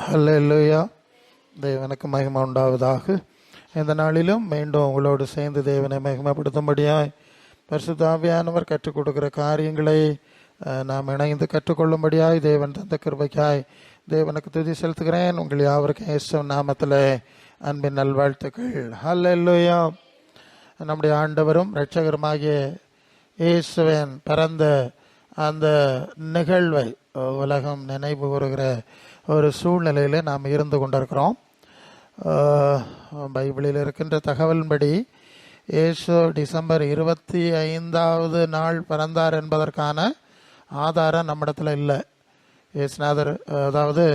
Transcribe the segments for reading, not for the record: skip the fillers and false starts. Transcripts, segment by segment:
ஹல்லேலூயா. தேவனுக்கு மகிமை உண்டாவதாக. இந்த நாளிலும் மீண்டும் உங்களோடு சேர்ந்து தேவனை மகிமைப்படுத்தும்படியாய் பரிசுத்த ஆவியானவர் கற்றுக் கொடுக்கிற காரியங்களை நாம் இணைந்து கற்றுக்கொள்ளும்படியாய் தேவன் தந்த கிருபைக்காய் தேவனுக்கு துதி செலுத்துகிறேன். உங்கள் யாவருக்கும் இயேசுவின் நாமத்தில் அன்பின் நல்வாழ்த்துக்கள். ஹல்லேலூயா. நம்முடைய ஆண்டவரும் இரட்சகருமாகிய இயேசுவின் பிறந்த அந்த நிகழ்வை உலகம் நினைவு கூறுகிற ஒரு சூழ்நிலையில் நாம் இருந்து கொண்டிருக்கிறோம். பைபிளில் இருக்கின்ற தகவலின்படி இயேசு டிசம்பர் 25வது நாள் பிறந்தார் என்பதற்கான ஆதாரம் நம்மிடத்தில் இல்லை. இயேசுநாதர், அதாவது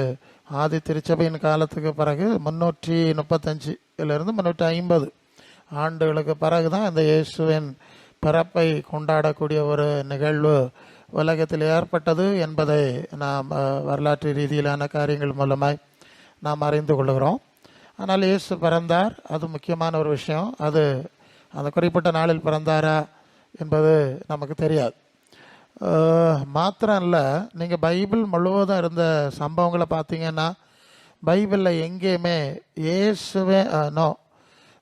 ஆதி திருச்சபையின் காலத்துக்கு பிறகு 335 350 ஆண்டுகளுக்கு பிறகு தான் இந்த இயேசுவின் பிறப்பை கொண்டாடக்கூடிய ஒரு நிகழ்வு உலகத்தில் ஏற்பட்டது என்பதை நாம் வரலாற்று ரீதியிலான காரியங்கள் மூலமாய் நாம் அறிந்து கொள்கிறோம். ஆனால் இயேசு பிறந்தார், அது முக்கியமான ஒரு விஷயம். அது அந்த குறிப்பிட்ட நாளில் பிறந்தாரா என்பது நமக்கு தெரியாது. மாத்திரம் இல்லை, நீங்கள் பைபிள் முழுவதும் இருந்த சம்பவங்களை பார்த்தீங்கன்னா பைபிளில் எங்கேயுமே இயேசுவே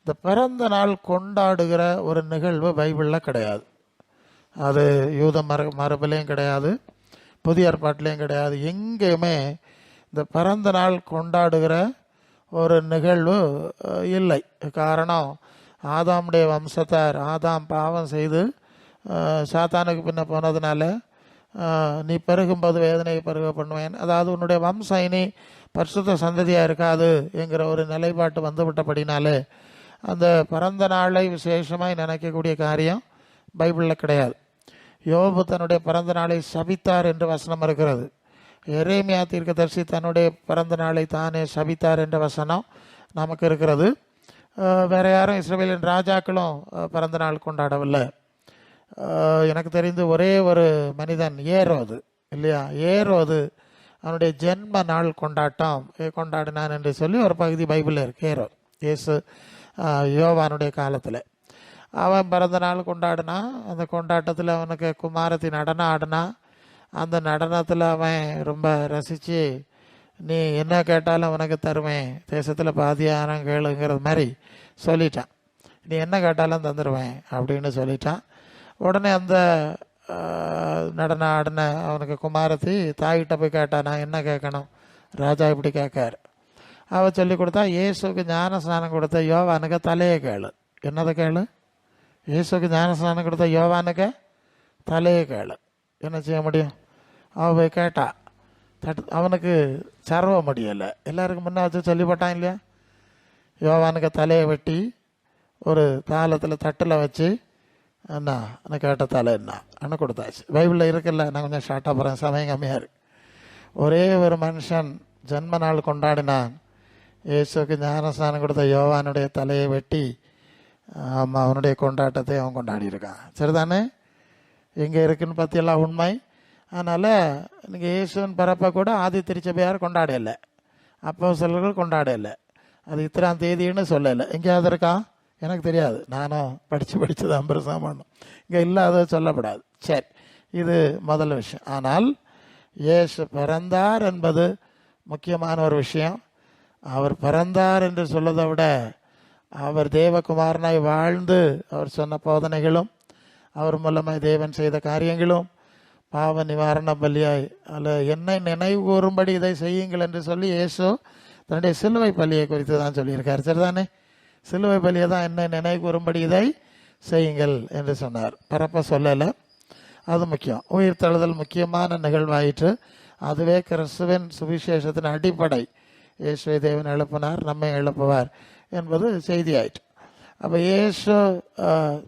இந்த பிறந்த நாள் கொண்டாடுகிற ஒரு நிகழ்வு பைபிளில் கிடையாது. அது யூத மரபுலேயும் கிடையாது, புதிய ஏற்பாட்டிலையும் கிடையாது. எங்கேயுமே இந்த பிறந்த நாள் கொண்டாடுகிற ஒரு நிகழ்வு இல்லை. காரணம், ஆதாமுடைய வம்சத்தார், ஆதாம் பாவம் செய்து சாத்தானுக்கு பின்ன போனதுனால நீ பெருகும்போது வேதனையை பெருக பண்ணுவேன், அதாவது உன்னுடைய வம்சம் இனி பரிசுத்த சந்ததியாக இருக்காது என்கிற ஒரு நிலைப்பாட்டு வந்துவிட்டபடினாலே அந்த பிறந்த நாளை விசேஷமாக நினைக்கக்கூடிய காரியம் பைபிளில் கிடையாது. யோபு தன்னுடைய பிறந்த நாளை சபித்தார் என்று வசனம் இருக்கிறது. எரேமியா தீர்க்கதரிசி தன்னுடைய பிறந்த நாளை தானே சபித்தார் என்ற வசனம் நமக்கு இருக்கிறது. வேறு யாரும் இஸ்ரவேலின் ராஜாக்களும் பிறந்த நாள் கொண்டாடவில்லை. எனக்கு தெரிந்து ஒரே ஒரு மனிதன் ஏரோது, இல்லையா, ஏரோது அவனுடைய ஜென்ம நாள் கொண்டாடினான் என்று சொல்லி ஒரு பகுதி பைபிளில் இருக்கு. ஏரோது இயேசு யோவானுடைய காலத்தில் அவன் பிறந்த நாள் கொண்டாடினான். அந்த கொண்டாட்டத்தில் அவனுக்கு குமாரத்தி நடனம் ஆடினான். அந்த நடனத்தில் அவன் ரொம்ப ரசித்து, நீ என்ன கேட்டாலும் அவனுக்கு தருவேன், தேசத்தில் பாதியானம் கேளுங்கிறது மாதிரி சொல்லிட்டான். நீ என்ன கேட்டாலும் தந்துடுவேன் அப்படின்னு சொல்லிட்டான். உடனே அந்த நடனம் ஆடின அவனுக்கு குமாரத்தி தாய்கிட்ட போய் கேட்டான், நான் என்ன கேட்கணும், ராஜா இப்படி கேட்காரு. அவள் சொல்லி கொடுத்தா, இயேசுக்கு ஞான ஸ்நானம் கொடுத்த யோவானுக்கு தலையை கேளு. என்னதை கேளு? இயேசுக்கு ஞானஸ்நானம் கொடுத்த யோவானுக்கு தலையை கேளு. என்ன செய்ய முடியும்? அவன் போய் கேட்டா, அவனுக்கு சரவ முடியலை. எல்லாருக்கும் முன்னே வச்சு சொல்லிப்பட்டான் இல்லையா? யோவானுக்கு தலையை வெட்டி ஒரு தாளத்தில் தட்டில் வச்சு என்ன கேட்ட தலை என்ன கொடுத்தாச்சு. பைபிளில் இருக்குல்ல, நான் கொஞ்சம் ஷார்ட்டாக போகிறேன், சமயம் கம்மியாக இருக்கு. ஒரே ஒரு மனுஷன் ஜென்ம நாள் கொண்டாடினான். இயேசுக்கு ஞானஸ்நானம் கொடுத்த யோவானுடைய தலையை வெட்டி ஆமாம், அவனுடைய கொண்டாட்டத்தை அவன் கொண்டாடி இருக்கான். சரிதானே? எங்கே இருக்குன்னு பற்றியெல்லாம் உண்மை. அதனால் இன்றைக்கி இயேசுவின் பிறப்பை கூட ஆதி திருச்சபையார் கொண்டாடலை, அப்போஸ்தலர்கள் கொண்டாடலை. அது இத்தனாம் தேதின்னு சொல்லலை. எங்கேயாவது இருக்கா? எனக்கு தெரியாது, நானும் படித்து தான் பெருசாக பண்ணணும். இங்கே இல்லாத சொல்லப்படாது. சரி, இது முதல் விஷயம். ஆனால் இயேசு பிறந்தார் என்பது முக்கியமான ஒரு விஷயம். அவர் பிறந்தார் என்று சொல்வதை விட அவர் தேவகுமாரனாய் வாழ்ந்து அவர் சொன்ன போதனைகளும் அவர் மூலமாய் தேவன் செய்த காரியங்களும் பாவ நிவாரண பலியாய் என்னை நினைவு கூறும்படி இதை செய்யுங்கள் என்று சொல்லி இயேசு தன்னுடைய சிலுவை பலியை குறித்து தான் சொல்லியிருக்கார். சரிதானே? சிலுவை பலியை தான் என்னை நினைவு கூறும்படி இதை செய்யுங்கள் என்று சொன்னார். பிறப்ப சொல்லலை, அது முக்கியம். உயிர் தழுதல் முக்கியமான நிகழ்வாயிற்று. அதுவே கிறிஸ்துவின் சுவிசேஷத்தின் அடிப்படை. இயேசுவை தேவன் எழுப்பினார், நம்மை எழுப்புவார் என்பது செய்தி ஆயிற்று. அப்போ இயேசு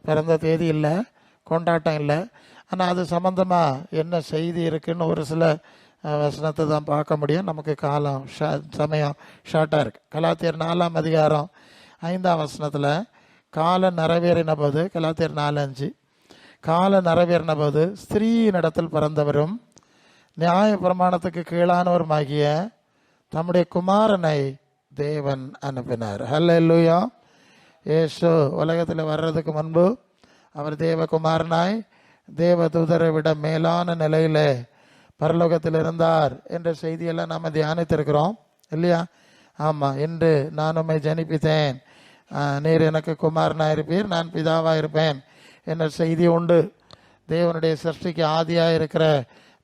பிறந்த தேதி இல்லை, கொண்டாட்டம் இல்லை. ஆனால் அது சம்பந்தமாக என்ன செய்தி இருக்குன்னு ஒரு சில வசனத்தை தான் பார்க்க முடியும். நமக்கு காலம் சமயம் ஷார்ட்டாக இருக்குது. கலாத்தியர் 4ஆம் அதிகாரம் 5ஆம் வசனத்தில் காலம் நிறைவேறின போது, கலாத்தியர் 4:5, காலம் நிறைவேறின போது ஸ்திரீயினிடத்தில் பிறந்தவரும் நியாய பிரமாணத்துக்கு கீழானவருமாகிய தம்முடைய குமாரனை தேவன் அனுப்பினார். ஹல்லேலூயா. இயேசு உலகத்தில் வர்றதுக்கு முன்பு அவர் தேவகுமாரனாய் தேவதூதரை விட மேலான நிலையில் பரலோகத்தில் இருந்தார் என்ற செய்தியெல்லாம் நாம் தியானித்திருக்கிறோம். இல்லையா? ஆமாம், இன்று நான் உம்மை ஜனிப்பித்தேன், நீர் எனக்கு குமாரனாக இருப்பீர், நான் பிதாவாக இருப்பேன் என்ற செய்தி உண்டு. தேவனுடைய சிருஷ்டிக்கு ஆதியாக இருக்கிற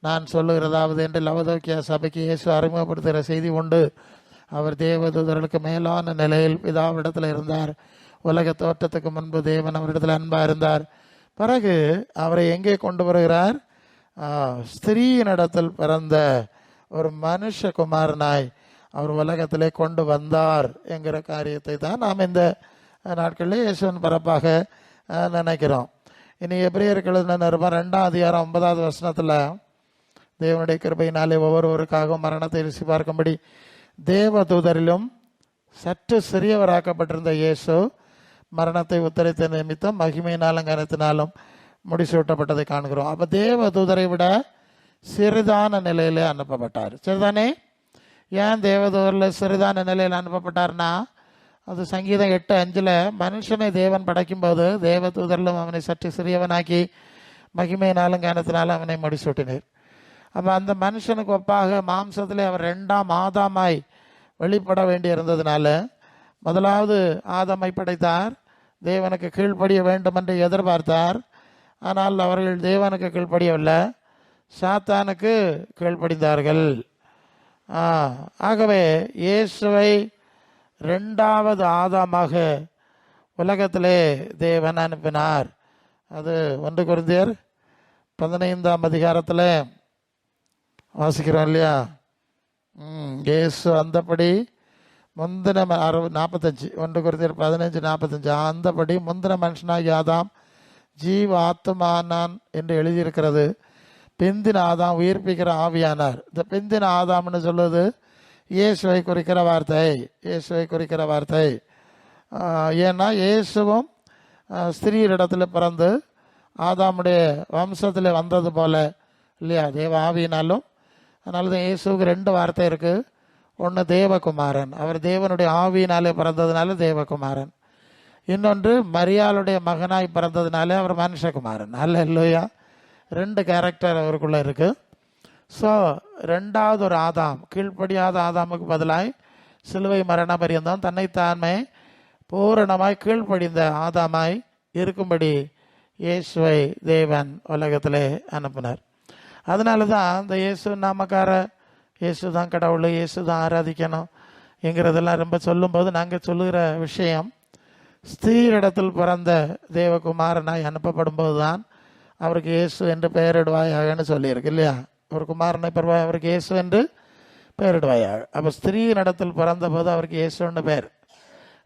நான் சொல்லுகிறதாவது என்று லவோதிக்கேயா சபைக்கு இயேசு அறிமுகப்படுத்துகிற செய்தி உண்டு. அவர் தேவதூதர்களுக்கு மேலான நிலையில் பிதாவிடத்தில் இருந்தார். உலக தோற்றத்துக்கு முன்பு தேவன் அவரிடத்தில் அன்பாக இருந்தார். பிறகு அவரை எங்கே கொண்டு வருகிறார்? ஸ்திரீயினிடத்தில் பிறந்த ஒரு மனுஷகுமாரனாய் அவர் உலகத்திலே கொண்டு வந்தார் என்கிற காரியத்தை தான் நாம் இந்த நாட்களில் இயேசுவின் பரப்பாக நினைக்கிறோம். இனி எபிரேயருக்கு எழுதின நிருபம் 2ஆம் அதிகாரம் 9வது வசனத்தில், தேவனுடைய கிருபையினாலே ஒவ்வொருவருக்காகவும் மரணத்தை ருசி பார்க்கும்படி தேவதூதரிலும் சற்று சிறியவராக்கப்பட்டிருந்த இயேசு மரணத்தை உத்தரித்த நிமித்தம் மகிமையினாலும் கனத்தினாலும் முடிசூட்டப்பட்டதை காண்கிறோம். அப்போ தேவதூதரை விட சிறிதான நிலையில் அனுப்பப்பட்டார். சரிதானே? ஏன் தேவதூதரில் சிறிதான நிலையில் அனுப்பப்பட்டார்னா, அது சங்கீதம் 8:5 மனுஷனை தேவன் படைக்கும்போது தேவதூதரிலும் அவனை சற்று சிறியவனாக்கி மகிமையினாலும் கனத்தினாலும் அவனை முடிசூட்டினார். அப்போ அந்த மனுஷனுக்கு ஒப்பாக மாம்சத்திலே அவர் 2ஆம் ஆதாமாய் வெளிப்பட வேண்டி இருந்ததுனால முதலாவது ஆதாமை படைத்தார். தேவனுக்கு கீழ்ப்படிய வேண்டும் என்று எதிர்பார்த்தார். ஆனால் அவர்கள் தேவனுக்கு கீழ்ப்படியவில்லை, சாத்தானுக்கு கீழ்ப்படிந்தார்கள். ஆகவே இயேசுவை 2வது ஆதாமாக உலகத்திலே தேவன் அனுப்பினார். அது 1 கொரிந்தியர் 15ஆம் அதிகாரத்தில் வாசிக்கிறோம் இல்லையா? இயேசு அந்தபடி முந்தின 45 1 கொரிந்தியர் 15:45 அந்தபடி முந்தின மனுஷனாகி ஆதாம் ஜீவ ஆத்துமானான் என்று எழுதியிருக்கிறது. பிந்தின ஆதாம் உயிர்ப்பிக்கிற ஆவியானார். இந்த பிந்தின ஆதாம்னு சொல்லுவது இயேசுவை குறிக்கிற வார்த்தை, இயேசுவை குறிக்கிற வார்த்தை. ஏன்னா இயேசுவும் ஸ்திரீரிடத்தில் பிறந்து ஆதாமுடைய வம்சத்தில் வந்தது போல இல்லையா, தேவ ஆவியினாலும். அதனால தான் இயேசுக்கு 2 வார்த்தை இருக்குது. ஒன்று தேவகுமாரன், அவர் தேவனுடைய ஆவியினாலே பிறந்ததுனால தேவகுமாரன். இன்னொன்று மரியாளுடைய மகனாய் பிறந்ததுனாலே அவர் மனுஷகுமாரன். அல்லேலூயா. 2 கேரக்டர் அவருக்குள்ளே இருக்குது. ஸோ 2வது ஒரு ஆதாம், கீழ்ப்படியாத ஆதாமுக்கு பதிலாய் சிலுவை மரண பரியந்தம் தன்னைத்தான்மை பூரணமாய் கீழ்ப்படிந்த ஆதாமாய் இருக்கும்படி இயேசுவை தேவன் உலகத்திலே அனுப்பினார். அதனால தான் இந்த இயேசு நாமக்கார, இயேசு தான் கடவுள், இயேசு தான் ஆராதிக்கணும் என்கிறதெல்லாம் ரொம்ப சொல்லும்போது நாங்கள் சொல்லுகிற விஷயம், ஸ்திரீரிடத்தில் பிறந்த தேவகுமாரனாய் அனுப்பப்படும் போது தான் அவருக்கு இயேசு என்று பெயரிடுவாயாகன்னு சொல்லியிருக்கு இல்லையா? ஒரு குமாரனை பெறுவாய், அவருக்கு இயேசு என்று பெயரிடுவாயாக. அப்போ ஸ்திரீயினிடத்தில் பிறந்த போது அவருக்கு இயேசுன்னு பெயர்.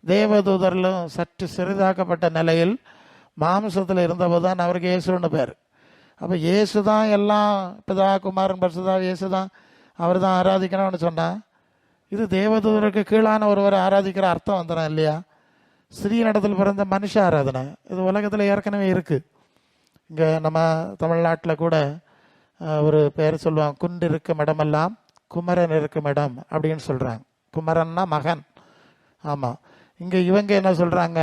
தேவதூதரிலும் சற்று சிறிதாக்கப்பட்ட நிலையில் மாம்சத்தில் இருந்தபோது தான் அவருக்கு இயேசுன்னு பேர். அப்போ இயேசு தான் எல்லாம், பிதா குமாரன் பரிசுத்தா இயேசு தான், அவர் தான் ஆராதிக்கணும்னு சொன்னால் இது தேவதூதருக்கு கீழான ஒருவரை ஆராதிக்கிற அர்த்தம் வந்துடும் இல்லையா? ஸ்ரீனிடத்தில் பிறந்த மனுஷ ஆராதனை இது உலகத்தில் ஏற்கனவே இருக்குது. இங்கே நம்ம தமிழ்நாட்டில் கூட ஒரு பேர் சொல்லுவாங்க, குன்று இருக்கும் இடமெல்லாம் குமரன் இருக்கும் இடம் அப்படின்னு சொல்கிறாங்க. குமரன்னா மகன். ஆமாம், இங்கே இவங்க என்ன சொல்கிறாங்க,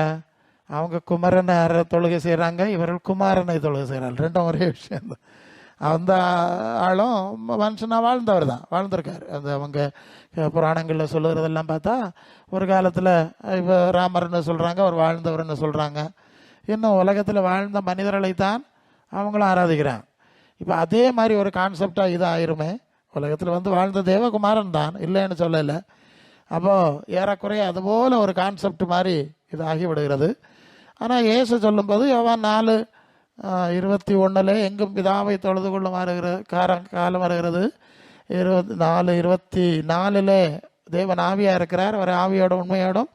அவங்க குமரனை தொழுகை செய்கிறாங்க, இவர்கள் குமாரனை தொழுகை செய்கிறாங்க. 2ம் ஒரே விஷயந்தான். அந்த ஆளும் மனுஷனாக வாழ்ந்தவர் தான், வாழ்ந்திருக்கார். அந்த அவங்க புராணங்களில் சொல்லுறதெல்லாம் பார்த்தா ஒரு காலத்தில் இப்போ ராமர்னு சொல்கிறாங்க, அவர் வாழ்ந்தவர்னு சொல்கிறாங்க. இன்னும் உலகத்தில் வாழ்ந்த மனிதர்களைத்தான் அவங்களும் ஆராதிக்கிறாங்க. இப்போ அதே மாதிரி ஒரு கான்செப்டாக இது ஆயிருமே, உலகத்தில் வந்து வாழ்ந்த தேவகுமாரன் தான், இல்லைன்னு சொல்லலை. அப்போது ஏறக்குறைய அதுபோல் ஒரு கான்செப்ட் மாதிரி இது ஆகிவிடுகிறது. ஆனால் இயேசு சொல்லும்போது யோவான் 4:21 எங்கும் பிதாவை தொழுது கொள்ளும் காலம் வருகிறது. 24:24 தேவன் ஆவியாக இருக்கிறார், அவர் ஆவியோட உண்மையோடும்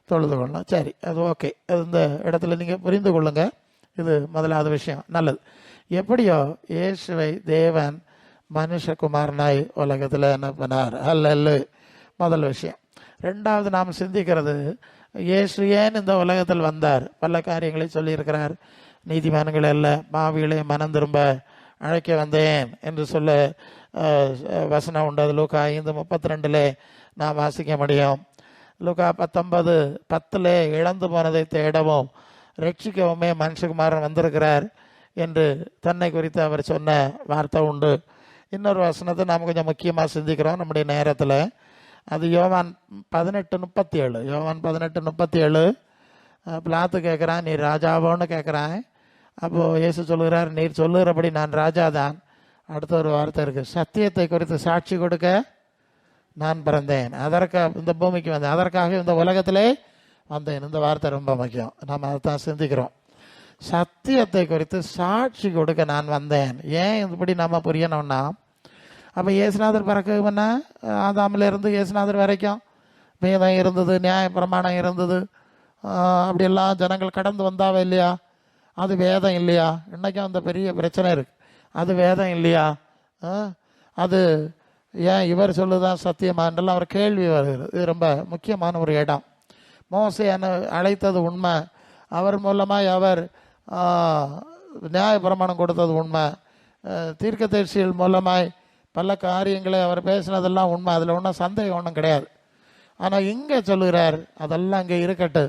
தொழுது கொள்ளணும். சரி, அது ஓகே. அது இந்த இடத்துல நீங்கள் புரிந்து கொள்ளுங்க. இது முதலாவது விஷயம். நல்லது. எப்படியோ இயேசுவை தேவன் மனுஷகுமாரனாய் உலகத்தில் அனுப்பினார். அல்ல முதல் விஷயம். 2வது நாம் சிந்திக்கிறது, இயேசு ஏன் இந்த உலகத்தில் வந்தார். பல காரியங்களை சொல்லியிருக்கிறார். நீதிமான்கள் அல்ல பாவிகளை மனம் திரும்ப அழைக்க வந்தேன் என்று சொல்ல வசனம் உண்டு. அது லூக்கா 5:32 நாம் வாசிக்க முடியும். லூக்கா 19:10 இழந்து போனதை தேடவும் ரட்சிக்கவுமே மனுஷகுமாரன் வந்திருக்கிறார் என்று தன்னை குறித்து அவர் சொன்ன வார்த்தை உண்டு. இன்னொரு வசனத்தை நாம் கொஞ்சம் முக்கியமாக சிந்திக்கிறோம் நம்முடைய நேரத்தில். அது யோவான் 18:37. யோவான் 18:37 பிலாத்து கேட்குறான், நீ ராஜாவோன்னு கேட்குறான். அப்போது இயேசு சொல்லுகிறார், நீர் சொல்லுகிறபடி நான் ராஜா தான். அடுத்த ஒரு வார்த்தை இருக்குது, சத்தியத்தை குறித்து சாட்சி கொடுக்க நான் பிறந்தேன், அதற்காக இந்த பூமிக்கு வந்தேன், அதற்காக இந்த உலகத்திலே வந்தேன். இந்த வார்த்தை ரொம்ப முக்கியம், நம்ம அதை தான் சிந்திக்கிறோம். சத்தியத்தை குறித்து சாட்சி கொடுக்க நான் வந்தேன். ஏன் இப்படி நம்ம புரியணும்னா, அப்போ இயேசுநாதர் பிறக்குன்னா ஆதாமிலிருந்து இயேசுநாதர் வரைக்கும் வேதம் இருந்தது, நியாய பிரமாணம் இருந்தது, அப்படியெல்லாம் ஜனங்கள் கடந்து வந்தாவே இல்லையா? அது வேதம் இல்லையா? இன்றைக்கும் அந்த பெரிய பிரச்சனை இருக்குது. அது வேதம் இல்லையா? அது ஏன் இவர் சொல்லுதான் சத்தியமானெல்லாம் ஒரு கேள்வி வருகிறது. இது ரொம்ப முக்கியமான ஒரு இடம். மோசே அழைத்தது உண்மை, அவர் மூலமாக அவர் நியாய பிரமாணம் கொடுத்தது உண்மை, தீர்க்கதரிசிகள் மூலமாய் பல காரியங்களை அவர் பேசினதெல்லாம் உண்மை, அதில் ஒன்றும் சந்தேகம் ஒன்றும் கிடையாது. ஆனால் இங்கே சொல்லுகிறார், அதெல்லாம் இங்கே இருக்கட்டு,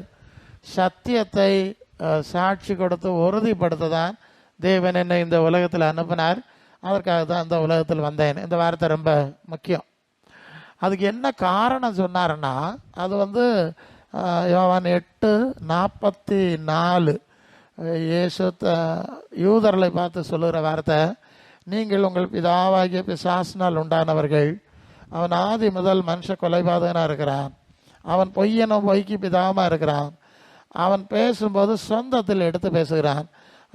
சத்தியத்தை சாட்சி கொடுத்து உறுதிப்படுத்த தான் தேவன் என்னை இந்த உலகத்தில் அனுப்பினார், அதற்காக தான் இந்த உலகத்தில் வந்தேன். இந்த வார்த்தை ரொம்ப முக்கியம். அதுக்கு என்ன காரணம் சொன்னார்னா, அது யோவான் 8:44 இயேசு யூதர்களை பார்த்து சொல்லுகிற வார்த்தை, நீங்கள் உங்கள் பிதாவாகிய பிசாசினால் உண்டானவர்கள், அவன் ஆதி முதல் மனுஷ கொலைபாதகனாக இருக்கிறான், அவன் பொய்யனும் பொய்க்கு பிதாவாக இருக்கிறான், அவன் பேசும்போது சொந்தத்தில் எடுத்து பேசுகிறான்,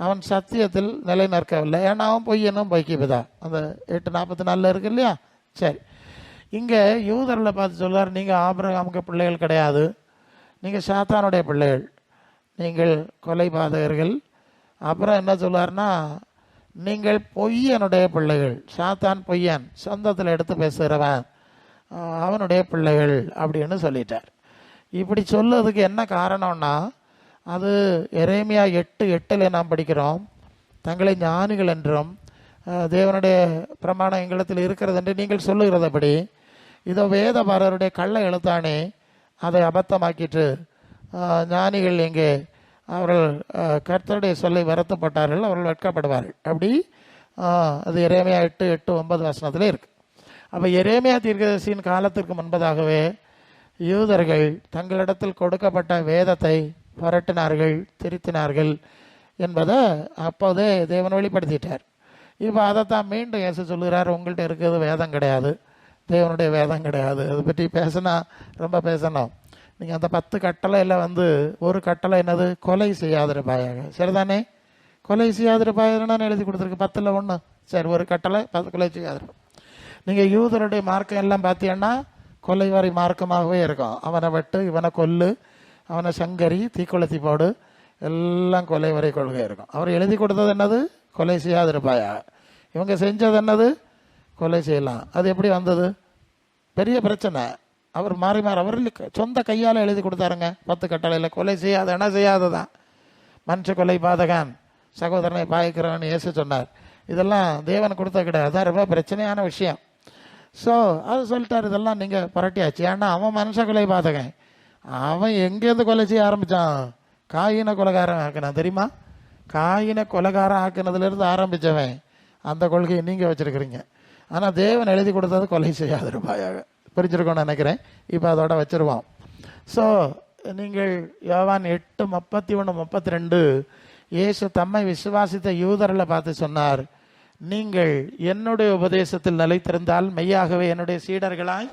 அவன் சத்தியத்தில் நிலை நிற்கவில்லை, ஏன்னா அவன் பொய்யனும் பொய்க்கு பிதா. அந்த 8:44 இருக்கு இல்லையா? சரி, இங்கே யூதர்களை பார்த்து சொல்லுவார், நீங்கள் ஆபிரகாமுக்கு பிள்ளைகள் கிடையாது, நீங்கள் சாத்தானுடைய பிள்ளைகள், நீங்கள் கொலைபாதகர்கள். அப்புறம் என்ன சொல்லுவார்னா, நீங்கள் பொய்யனுடைய பிள்ளைகள், சாத்தான் பொய்யன், சொந்தத்தில் எடுத்து பேசுகிறவன், அவனுடைய பிள்ளைகள் அப்படின்னு சொல்லிட்டார். இப்படி சொல்லுறதுக்கு என்ன காரணம்னா, அது எரேமியா 8:8 நாம் படிக்கிறோம், தங்களை ஞானிகள் என்றும் தேவனுடைய பிரமாணம் எங்களிடத்தில் இருக்கிறது என்று நீங்கள் சொல்லுகிறதபடி, இதோ வேதபாரருடைய கள்ள எழுத்தானே அதை அபத்தமாக்கிட்டு ஞானிகள் எங்கே, அவர்கள் கர்த்தருடைய சொல்லை வருத்தப்பட்டார்கள், அவர்கள் வெட்கப்படுவார்கள். அப்படி அது எரேமியா 8:8-9 இருக்குது. அப்போ எரேமியா தீர்க்கதரிசியின் காலத்திற்கு முன்பதாகவே யூதர்கள் தங்களிடத்தில் கொடுக்கப்பட்ட வேதத்தை புரட்டினார்கள், திருத்தினார்கள் என்பதை அப்போதே தேவன் வெளிப்படுத்திட்டார். இப்போ அதைத்தான் மீண்டும் இயேசு சொல்லுகிறார், உங்கள்கிட்ட இருக்கிறது வேதம் கிடையாது, தேவனுடைய வேதம் கிடையாது. அதை பற்றி பேசினா ரொம்ப பேசணும். நீங்கள் அந்த 10 கட்டளையில் ஒரு கட்டளை என்னது, கொலை செய்யாதிருப்பாயாக. சரிதானே? கொலை செய்யாதிருப்பாயன்னு எழுதி கொடுத்துருக்கு 10ல் 1. சரி, ஒரு கட்டளை 10 கொலை செய்யாதிருப்பா. நீங்கள் யூதருடைய மார்க்கம் எல்லாம் பார்த்தீங்கன்னா கொலை வரி மார்க்கமாகவே இருக்கும். அவனை வெட்டு, இவனை கொல்லு, அவனை சங்கரி, தீக்குளத்தி போடு, எல்லாம் கொலை வரை கொள்கை இருக்கும். அவர் எழுதி கொடுத்தது என்னது, கொலை செய்யாதிருப்பாயா. இவங்க செஞ்சது என்னது, கொலை செய்யலாம். அது எப்படி வந்தது? பெரிய பிரச்சனை. அவர் மாறி அவர் சொந்த கையால் எழுதி கொடுத்தாருங்க 10 கட்டளையில். கொலை செய்யாத, என்ன செய்யாததான், மனுஷ கொலை பாதகான், சகோதரனை பாய்க்கிறவன் இயேசு சொன்னார். இதெல்லாம் தேவன் கொடுத்த கிடையாது. அதான் ரொம்ப பிரச்சனையான விஷயம். ஸோ அது சொல்லிட்டார், இதெல்லாம் நீங்கள் புரட்டியாச்சு. ஏன்னா அவன் மனுஷ கொலை பாதகன், அவன் எங்கேருந்து கொலை செய்ய ஆரம்பித்தான், காயினை கொலைகாரன் ஆக்கினான். தெரியுமா? காயினை கொலைகாரன் ஆக்கினதுலேருந்து ஆரம்பித்தவன். அந்த கொள்கையை நீங்கள் வச்சுருக்கிறீங்க. ஆனால் தேவன் எழுதி கொடுத்தது கொலை செய்யாதிருப்பாயாக. புரிஞ்சிருக்கோன்னு நினைக்கிறேன். இப்போ அதோட வச்சுருவோம். ஸோ நீங்கள் யோவான் 8:31-32 இயேசு தம்மை விசுவாசித்த யூதர்களை பார்த்து சொன்னார், நீங்கள் என்னுடைய உபதேசத்தில் நிலைத்திருந்தால் மெய்யாகவே என்னுடைய சீடர்களாய்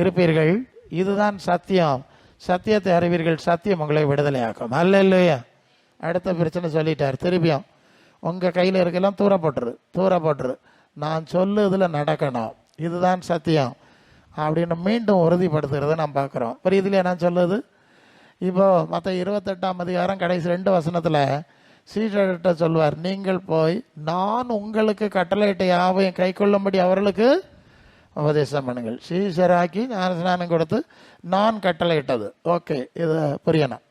இருப்பீர்கள், இதுதான் சத்தியம், சத்தியத்தை அறிவீர்கள், சத்தியம் உங்களை விடுதலையாக்கும். அல்லேலூயா. அடுத்த பிரச்சனை சொல்லிட்டார். திருப்பியும் உங்கள் கையில் இருக்கலாம் தூர போட்டுரு, நான் சொல்லுதில் நடக்கணும், இதுதான் சத்தியம் அப்படின்னு மீண்டும் உறுதிப்படுத்துகிறத நாம் பார்க்குறோம். புரியுதுலையா நான் சொல்லுது? இப்போ மற்ற 28ஆம் அதிகாரம் கடைசி 2 வசனத்தில் சீடர்கிட்ட சொல்வார், நீங்கள் போய் நான் உங்களுக்கு கட்டளையிட்ட யாவையும் கை கொள்ளும்படி அவர்களுக்கு உபதேசம் பண்ணுங்கள். சீஷராக்கி ஞான ஸ்நானம் கொடுத்து நான் கட்டளையிட்டது. ஓகே, இது புரியணும்.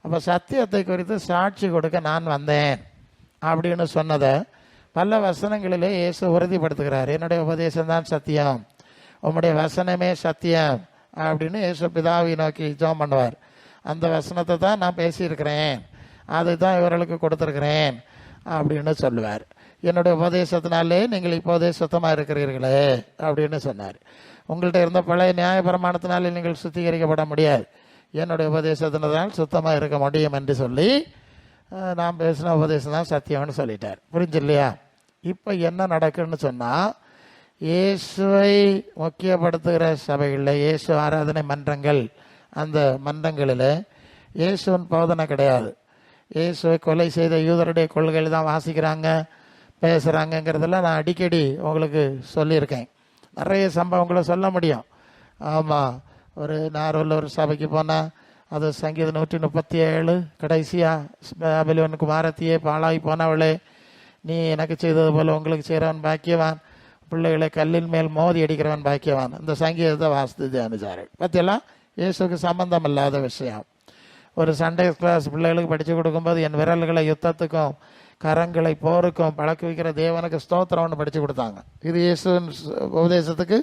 அப்போ சத்தியத்தை குறித்து சாட்சி கொடுக்க நான் வந்தேன் அப்படின்னு சொன்னதை பல வசனங்களிலே இயேசு உறுதிப்படுத்துகிறார். என்னுடைய உபதேசம் தான் சத்தியம், உம்முடைய வசனமே சத்தியம் அப்படின்னு இயேசு பிதாவை நோக்கி ஜெபம் பண்ணுவார். அந்த வசனத்தை தான் நான் பேசியிருக்கிறேன், அதை தான் இவர்களுக்கு கொடுத்துருக்கிறேன் அப்படின்னு சொல்லுவார். என்னுடைய உபதேசத்தினாலே நீங்கள் இப்போதே சுத்தமாக இருக்கிறீர்களே அப்படின்னு சொன்னார். உங்கள்கிட்ட இருந்த பழைய நியாய பிரமாணத்தினாலே நீங்கள் சுத்திகரிக்கப்பட முடியாது, என்னுடைய உபதேசத்தினால் சுத்தமாக இருக்க முடியும் என்று சொல்லி நான் பேசின உபதேசம் தான் சத்தியம்னு சொல்லிட்டார். புரிஞ்சு இல்லையா? இப்போ என்ன நடக்குன்னு சொன்னால், இயேசுவை முக்கியப்படுத்துகிற சபைகளில், இயேசு ஆராதனை மன்றங்கள், அந்த மன்றங்களில் இயேசுவின் போதனை கிடையாது. இயேசுவை கொலை செய்த யூதருடைய கொள்கைகள் தான் வாசிக்கிறாங்க, பேசுகிறாங்கங்கிறதெல்லாம் நான் அடிக்கடி உங்களுக்கு சொல்லியிருக்கேன். நிறைய சம்பவங்களை சொல்ல முடியும். ஆமாம், ஒரு நார்வல்ல ஒரு சபைக்கு போனால் அது சங்கீதம் 137 கடைசியாக பாபிலோன் குமாரத்தியே பாழாகி போனவளே, நீ எனக்கு செய்தது போல உங்களுக்கு செய்கிறவன் பாக்கியவான், பிள்ளைகளை கல்லின் மேல் மோதி அடிக்கிறவன் பாக்கியவான். இந்த சங்கீதத்தை வாசித்து தியானிச்சார்கள். பற்றியெல்லாம் இயேசுக்கு சம்பந்தம் இல்லாத விஷயம். ஒரு சண்டே கிளாஸ் பிள்ளைகளுக்கு படித்து கொடுக்கும்போது, என் விரல்களை யுத்தத்துக்கும் கரங்களை போருக்கும் பழக்க வைக்கிற தேவனுக்கு ஸ்தோத்திரம்னு படித்து கொடுத்தாங்க. இது இயேசுவின் உபதேசத்துக்கு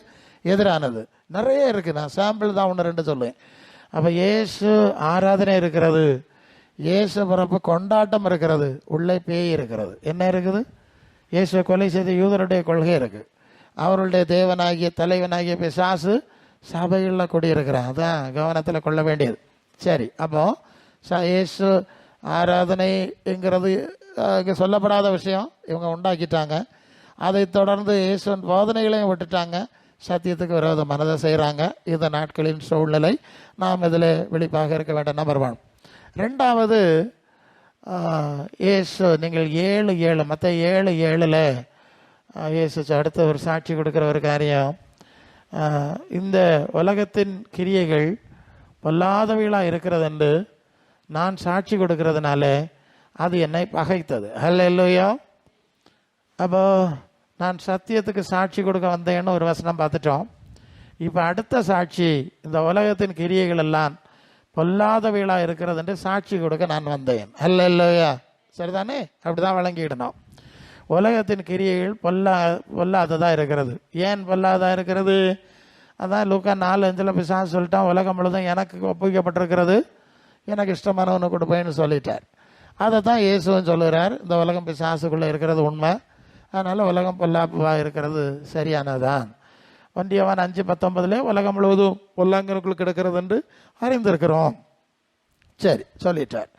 எதிரானது. நிறைய இருக்குது, நான் சாம்பிள் தான் 1-2 சொல்லுவேன். அப்போ இயேசு ஆராதனை இருக்கிறது, இயேசு பிறப்பு கொண்டாட்டம் இருக்கிறது, உள்ளே பேய் இருக்கிறது. என்ன இருக்குது? இயேசுவை கொலை செய்த யூதருடைய கொள்கை இருக்குது. அவருடைய தேவனாகிய தலைவனாகிய பிசாசு சபைகளில் குடியிருக்கிறான். அதான் கவனத்தில் கொள்ள வேண்டியது. சரி, அப்போ இயேசு ஆராதனைங்கிறது இங்கே சொல்லப்படாத விஷயம் இவங்க உண்டாக்கிட்டாங்க. அதை தொடர்ந்து இயேசுவின் போதனைகளையும் விட்டுட்டாங்க, சத்தியத்துக்கு விரோத மனதை செய்கிறாங்க. இந்த நாட்களின் சூழ்நிலை நாம் இதில் விழிப்பாக இருக்க வேண்டிய நம்பர் 1. 2வது, இயேசு நீங்கள் 7:7 மற்ற 7:7 இயேசு அடுத்த ஒரு சாட்சி கொடுக்குற ஒரு காரியம், இந்த உலகத்தின் கிரியைகள் பொல்லாதவைகளாக இருக்கிறது என்று நான் சாட்சி கொடுக்கறதுனால அது என்னை பகைத்தது. ஹல்லேலூயா. அப்போ நான் சத்தியத்துக்கு சாட்சி கொடுக்க வந்தேன்னு ஒரு வசனம் பார்த்துட்டோம். இப்போ அடுத்த சாட்சி, இந்த உலகத்தின் கிரியைகள் எல்லாம் பொல்லாதவைகளாக இருக்கிறது என்று சாட்சி கொடுக்க நான் வந்தேன். ஹல்லேலூயா. சரிதானே? அப்படிதான் வழங்கிடணும். உலகத்தின் கிரியைகள் பொல்லாததாக இருக்கிறது. ஏன் பொல்லாததாக இருக்கிறது? அதான் லூக்கா 4:5 பிசாசு சொல்லிட்டான், உலகம் முழுதும் எனக்கு ஒப்புவிக்கப்பட்டிருக்கிறது, எனக்கு இஷ்டமானவனு கொடுப்பேன்னு சொல்லிட்டார். அதை தான் இயேசுவும் சொல்லுகிறார், இந்த உலகம் பிசாசுக்குள்ளே இருக்கிறது உண்மை, அதனால் உலகம் பொல்லாப்பாக இருக்கிறது சரியானதான். 1 யோவான் 5:19 உலகம் முழுவதும் பொல்லாங்கனுக்குள் கிடக்கிறது என்று அறிந்திருக்கிறோம். சரி, சொல்லிட்டார்.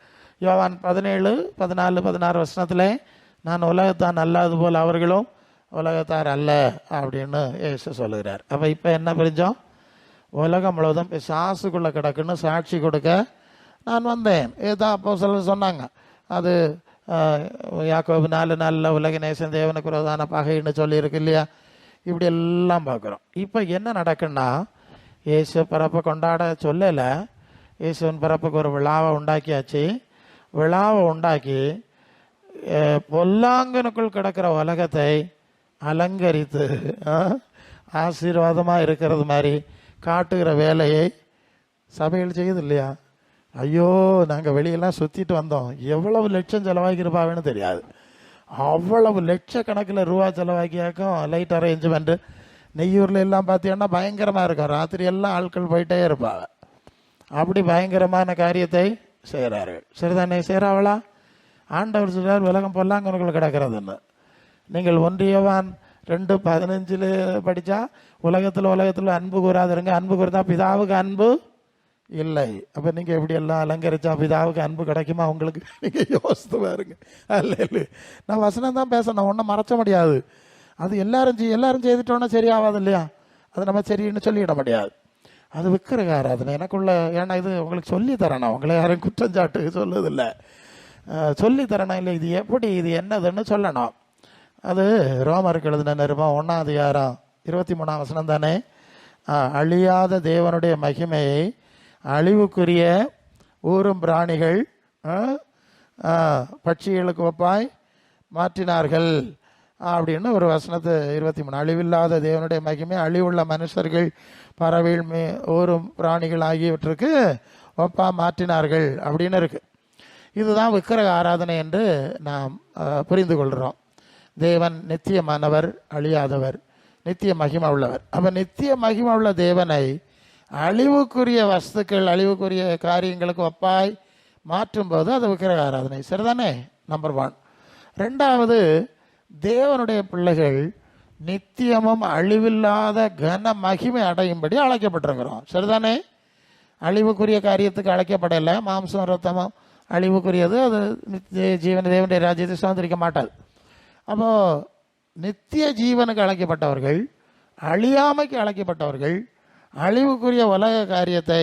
யோவான் 17:14-16 வசனத்தில், நான் உலகத்தான் அல்லாது போல் அவர்களும் உலகத்தார் அல்ல அப்படின்னு இயேசு சொல்லுகிறார். அப்போ இப்போ என்ன புரிஞ்சோம்? உலகம் முழுவதும் பிசாசுக்குள்ளே கிடக்குன்னு சாட்சி கொடுக்க நான் வந்தேன். இதுதான் அப்போஸ்தலர் சொன்னாங்க. அது யாக்கோபு 4:4 உலக நேசன் தேவனுக்கு விரோதான பகைன்னு சொல்லியிருக்கு இல்லையா? இப்படி எல்லாம் பார்க்குறோம். இப்போ என்ன நடக்குன்னா, இயேசு பிறப்பை கொண்டாட சொல்லலை, இயேசுவின் பிறப்புக்கு ஒரு விழாவை உண்டாக்கியாச்சு. விழாவை உண்டாக்கி பொல்லாங்கனுக்குள் கிடக்கிற உலகத்தை அலங்கரித்து ஆசீர்வாதமாக இருக்கிறது மாதிரி காட்டுகிற வேலையை சபைகள் செய்யுது இல்லையா? ஐயோ, நாங்கள் வெளியெல்லாம் சுற்றிட்டு வந்தோம், எவ்வளவு லட்சம் செலவாக்கியிருப்பாவேன்னு தெரியாது, அவ்வளவு லட்சக்கணக்கில் ரூபா செலவாக்கியாக்கும் லைட் அரேஞ்ச்மெண்ட்டு. நெய்யூரில் எல்லாம் பார்த்தீங்கன்னா பயங்கரமாக இருக்கும், ராத்திரி எல்லாம் ஆட்கள் போயிட்டே இருப்பாங்க. அப்படி பயங்கரமான காரியத்தை செய்கிறார்கள். சரிதானே? செய்கிறாவளா? ஆண்டவர் சொல்றார், உலகம் பொல்லாங்கனுக்குள் கிடக்கிறதுன்னு. நீங்கள் 1 யோவான் 2:15 படித்தா, உலகத்தில் அன்பு கூறாதிருங்க, அன்பு கூர்ந்தா பிதாவுக்கு அன்பு இல்லை. அப்போ நீங்கள் எப்படி எல்லாம் அலங்கரிச்சா பிதாவுக்கு அன்பு கிடைக்குமா உங்களுக்கு? நீங்கள் யோசித்து பாருங்க. அல்ல, நான் வசனம் தான் பேசணும், ஒன்றும் மறைச்ச முடியாது. அது எல்லாரும் செய்துட்டோன்னா சரியாகாது இல்லையா? அது நம்ம சரின்னு சொல்லிட முடியாது. அது விக்கிரக ஆராதனை எனக்குள்ள. ஏன்னா இது உங்களுக்கு சொல்லி தரணும், உங்களை யாரும் குற்றஞ்சாட்டு சொல்லுதில்லை, சொல்லி தரணும் இல்லை, இது எப்படி, இது என்னதுன்னு சொல்லணும். அது ரோமருக்கு எழுதின நிருபம் 1:23 வசனம் தானே. அழியாத தேவனுடைய மகிமையை அழிவுக்குரிய ஊரும் பிராணிகள் பட்சிகளுக்கு ஒப்பாய் மாற்றினார்கள் அப்படின்னு ஒரு வசனத்தை 23. அழிவில்லாத தேவனுடைய மகிமை அழிவுள்ள மனுஷர்கள் பறவைகள் ஊரும் பிராணிகள் ஆகியவற்றுக்கு ஒப்பா மாற்றினார்கள் அப்படின்னு இருக்கு. இதுதான் விக்கிரக ஆராதனை என்று நாம் புரிந்து கொள்கிறோம். தேவன் நித்தியமானவர், அழியாதவர், நித்திய மகிமை உள்ளவர். அப்போ நித்திய மகிமை உள்ள தேவனை அழிவுக்குரிய வஸ்துக்கள், அழிவுக்குரிய காரியங்களுக்கு ஒப்பாய் மாற்றும்போது அது விக்கிரக ஆராதனை. சரிதானே? நம்பர் 1. 2வது, தேவனுடைய பிள்ளைகள் நித்தியமும் அழிவில்லாத கன மகிமை அடையும்படி அழைக்கப்பட்டிருக்கிறோம். சரிதானே? அழிவுக்குரிய காரியத்துக்கு அழைக்கப்படலை. மாம்சம் ரத்தமும் அழிவுக்குரியது, அது நித்திய ஜீவன தேவனுடைய ராஜ்யத்தை சுதந்திரிக்க மாட்டாது. அப்போது நித்திய ஜீவனுக்கு அழைக்கப்பட்டவர்கள், அழியாமைக்கு அழைக்கப்பட்டவர்கள், அழிவுக்குரிய உலக காரியத்தை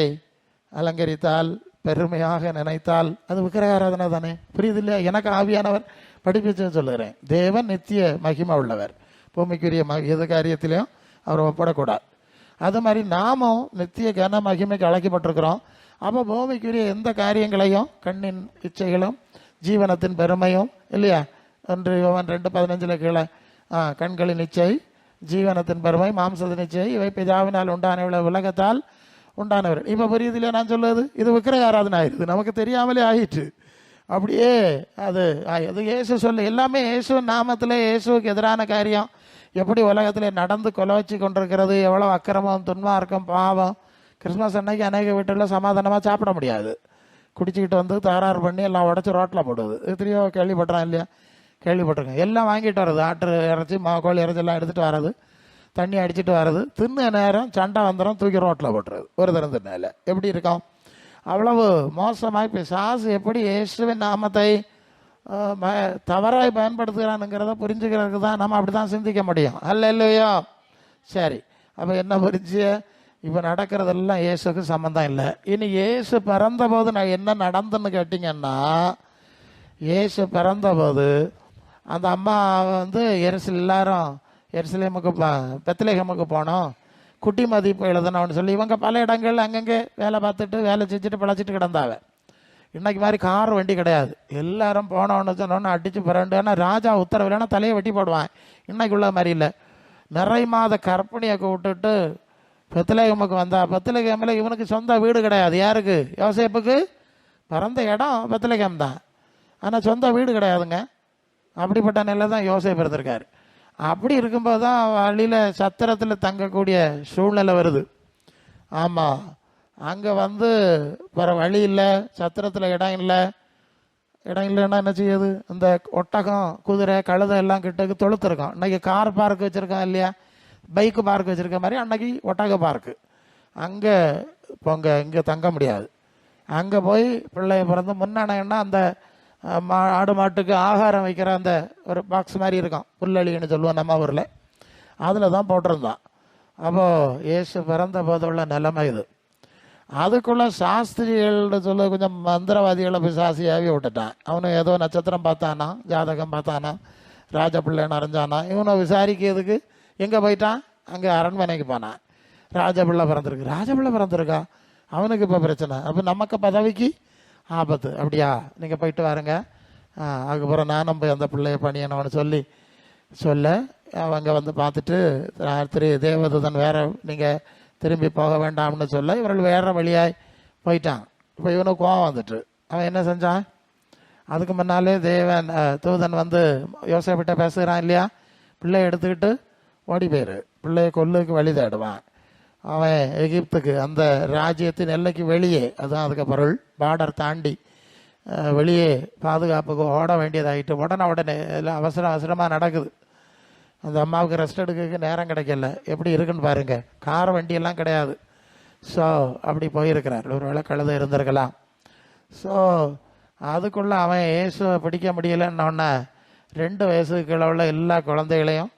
அலங்கரித்தால், பெருமையாக நினைத்தால் அது விக்கிரகாராதனை தானே. புரியுது இல்லையா? எனக்கு ஆவியானவர் படிப்பிச்சு சொல்லுகிறேன். தேவன் நித்திய மகிமை உள்ளவர். பூமிக்குரிய எது காரியத்திலையும் அவர் ஒப்படக்கூடாது. அது மாதிரி நாமும் நித்திய கன மகிமைக்கு அழைக்கப்பட்டிருக்கிறோம். அப்போ பூமிக்குரிய எந்த காரியங்களையும், கண்ணின் இச்சைகளும் ஜீவனத்தின் பெருமையும் இல்லையா, 1 யோவான் 2:15 கீழே கண்களின் இச்சை, ஜீவனத்தின் பெருமை, மாம்சத்தின் இச்சை, இவை பிதாவினால் உண்டான உலகத்தால் உண்டானவர். இப்போ புரியுது இல்லையா நான் சொல்லுவது? இது விக்கிரக ஆராதனை ஆயிடுது, நமக்கு தெரியாமலே ஆயிட்டு. அப்படியே அது இயேசு சொல்ல எல்லாமே இயேசு நாமத்தில் இயேசுக்கு எதிரான காரியம் எப்படி உலகத்தில் நடந்து கொலைச்சி கொண்டிருக்கிறது, எவ்வளோ அக்கிரமம், துன்மார்க்கம், பாவம். கிறிஸ்மஸ் அன்னைக்கு அநேக வீட்டில் சமாதானமாக சாப்பிட முடியாது. குடிச்சிக்கிட்டு வந்து தகராறு பண்ணி எல்லாம் உடச்சி ரோட்டில் போடுவது. எத்தனையோ கேள்விப்படுறான் இல்லையா? கேள்விப்பட்டிருக்கேன். எல்லாம் வாங்கிட்டு வர்றது, ஆட்டு இறைச்சி, கோழி இறைச்சி எல்லாம் எடுத்துகிட்டு வர்றது, தண்ணி அடிச்சுட்டு வர்றது, தின்ன நேரம் சண்டை வந்துடும், தூக்கி ரோட்டில் போட்டுறது ஒரு திறந்தனால. எப்படி இருக்கும்? அவ்வளவு மோசமாய் பிசாசு எப்படி இயேசுவின் நாமத்தை தவறாய் பயன்படுத்துகிறானுங்கிறத புரிஞ்சுக்கிறதுக்கு தான் நம்ம அப்படி தான் சிந்திக்க முடியும். அல்லையா? சரி, அப்போ என்ன புரிஞ்சு? இப்போ நடக்கிறதெல்லாம் இயேசுக்கு சம்மந்தம் இல்லை. இனி இயேசு பிறந்தபோது நான் என்ன நடந்துன்னு கேட்டிங்கன்னா, இயேசு பிறந்தபோது அந்த அம்மா எல்லாரும் எருசலேமுக்கு பெத்லகேமுக்கு போனோம், குட்டி மதிப்பு எழுதணும்னு சொல்லி இவங்க பல இடங்கள் அங்கங்கே வேலை பார்த்துட்டு வேலை செஞ்சுட்டு பிழைச்சிட்டு கிடந்தாவ. இன்னைக்கு மாதிரி கார் வண்டி கிடையாது. எல்லாரும் போனோன்னு சொன்னோன்னு அடித்து பிறண்டு, ஆனால் ராஜா உத்தரவு இல்லைன்னா தலையை வெட்டி போடுவான். இன்னைக்கு உள்ள மாதிரி இல்லை. நிறை மாத கற்பனையை விட்டுட்டு பெத்லகேமுக்கு வந்தா. பெத்லகேமில் இவனுக்கு சொந்த வீடு கிடையாது. யாருக்கு? யோசேப்புக்கு பிறந்த இடம் பெத்லகேம் தான், ஆனால் சொந்த வீடு கிடையாதுங்க. அப்படிப்பட்ட நிலை தான் யோசேப்பு இருந்திருக்காரு. அப்படி இருக்கும்போது தான் வழியில் சத்திரத்தில் தங்கக்கூடிய சூழ்நிலை வருது. ஆமாம், அங்கே வேற வழி இல்லை, சத்திரத்தில் இடம் இல்லை. இடம் இல்லைன்னா என்ன செய்யுது? இந்த ஒட்டகம், குதிரை, கழுதை எல்லாம் கிட்டக்கு தொழுத்துருக்கோம். இன்றைக்கி கார் பார்க் வச்சுருக்கோம் இல்லையா, பைக்கு பார்க் வச்சுருக்க மாதிரி அன்னைக்கு ஒட்டக பார்க்கு. அங்கே போங்க, இங்கே தங்க முடியாது. அங்கே போய் பிள்ளைய பிறந்து முன்னாடினா அந்த ஆடு மாட்டுக்கு ஆகாரம் வைக்கிற அந்த ஒரு பாக்ஸ் மாதிரி இருக்கும், புல்லளின்னு சொல்லுவோம் நம்ம ஊரில், அதில் தான் போட்டிருந்தான். அப்போது இயேசு பிறந்த போது உள்ள நிலைமை இது. அதுக்குள்ளே சாஸ்திரிகள் சொல்ல கொஞ்சம் மந்திரவாதிகளை பிசாசியாகவே விட்டுட்டான். அவனு ஏதோ நட்சத்திரம் பார்த்தானா, ஜாதகம் பார்த்தானா, ராஜபிள்ளைன்னு அறிஞ்சானா. இவனை விசாரிக்கிறதுக்கு எங்கே போயிட்டான்? அங்கே அரண்மனைக்கு போனான். ராஜபிள்ளை பிறந்திருக்கா, அவனுக்கு இப்போ பிரச்சனை. அப்போ நமக்கு பதவிக்கு ஆபத்து. அப்படியா, நீங்கள் போயிட்டு வாருங்க, அதுக்கப்புறம் நானும் போய் அந்த பிள்ளைய பணியணும்னு சொல்ல அவங்க பார்த்துட்டு தேவதூதன் வேற, நீங்கள் திரும்பி போக வேண்டாம்னு சொல்ல இவர்கள் வேற வழியாய் போயிட்டான். இப்போ இவனுக்கு கோவம் வந்துட்டு அவன் என்ன செஞ்சான்? அதுக்கு முன்னாலே தூதன் யோசேப்பிட்ட பேசுகிறான் இல்லையா, பிள்ளைய எடுத்துக்கிட்டு ஓடி போயிரு, பிள்ளைய கொல்லுக்கு வழி தேடுவான். அவன் எகிப்துக்கு, அந்த ராஜ்யத்தின் எல்லைக்கு வெளியே, அதுதான் அதுக்கு பொருள், பார்டர் தாண்டி வெளியே பாதுகாப்புக்கு ஓட வேண்டியதாகிட்டு உடனே எல்லாம் அவசரமாக நடக்குது. அந்த அம்மாவுக்கு ரெஸ்ட் எடுக்க நேரம் கிடைக்கல. எப்படி இருக்குன்னு பாருங்க, கார் வண்டியெல்லாம் கிடையாது. ஸோ அப்படி போயிருக்கிறார். ஒரு வேளை கழுதை இருந்திருக்கலாம். ஸோ அதுக்குள்ளே அவன் இயேசுவை பிடிக்க முடியலன்னொன்னே 2 வயசுக்கு கீழே உள்ள எல்லா குழந்தைகளையும்,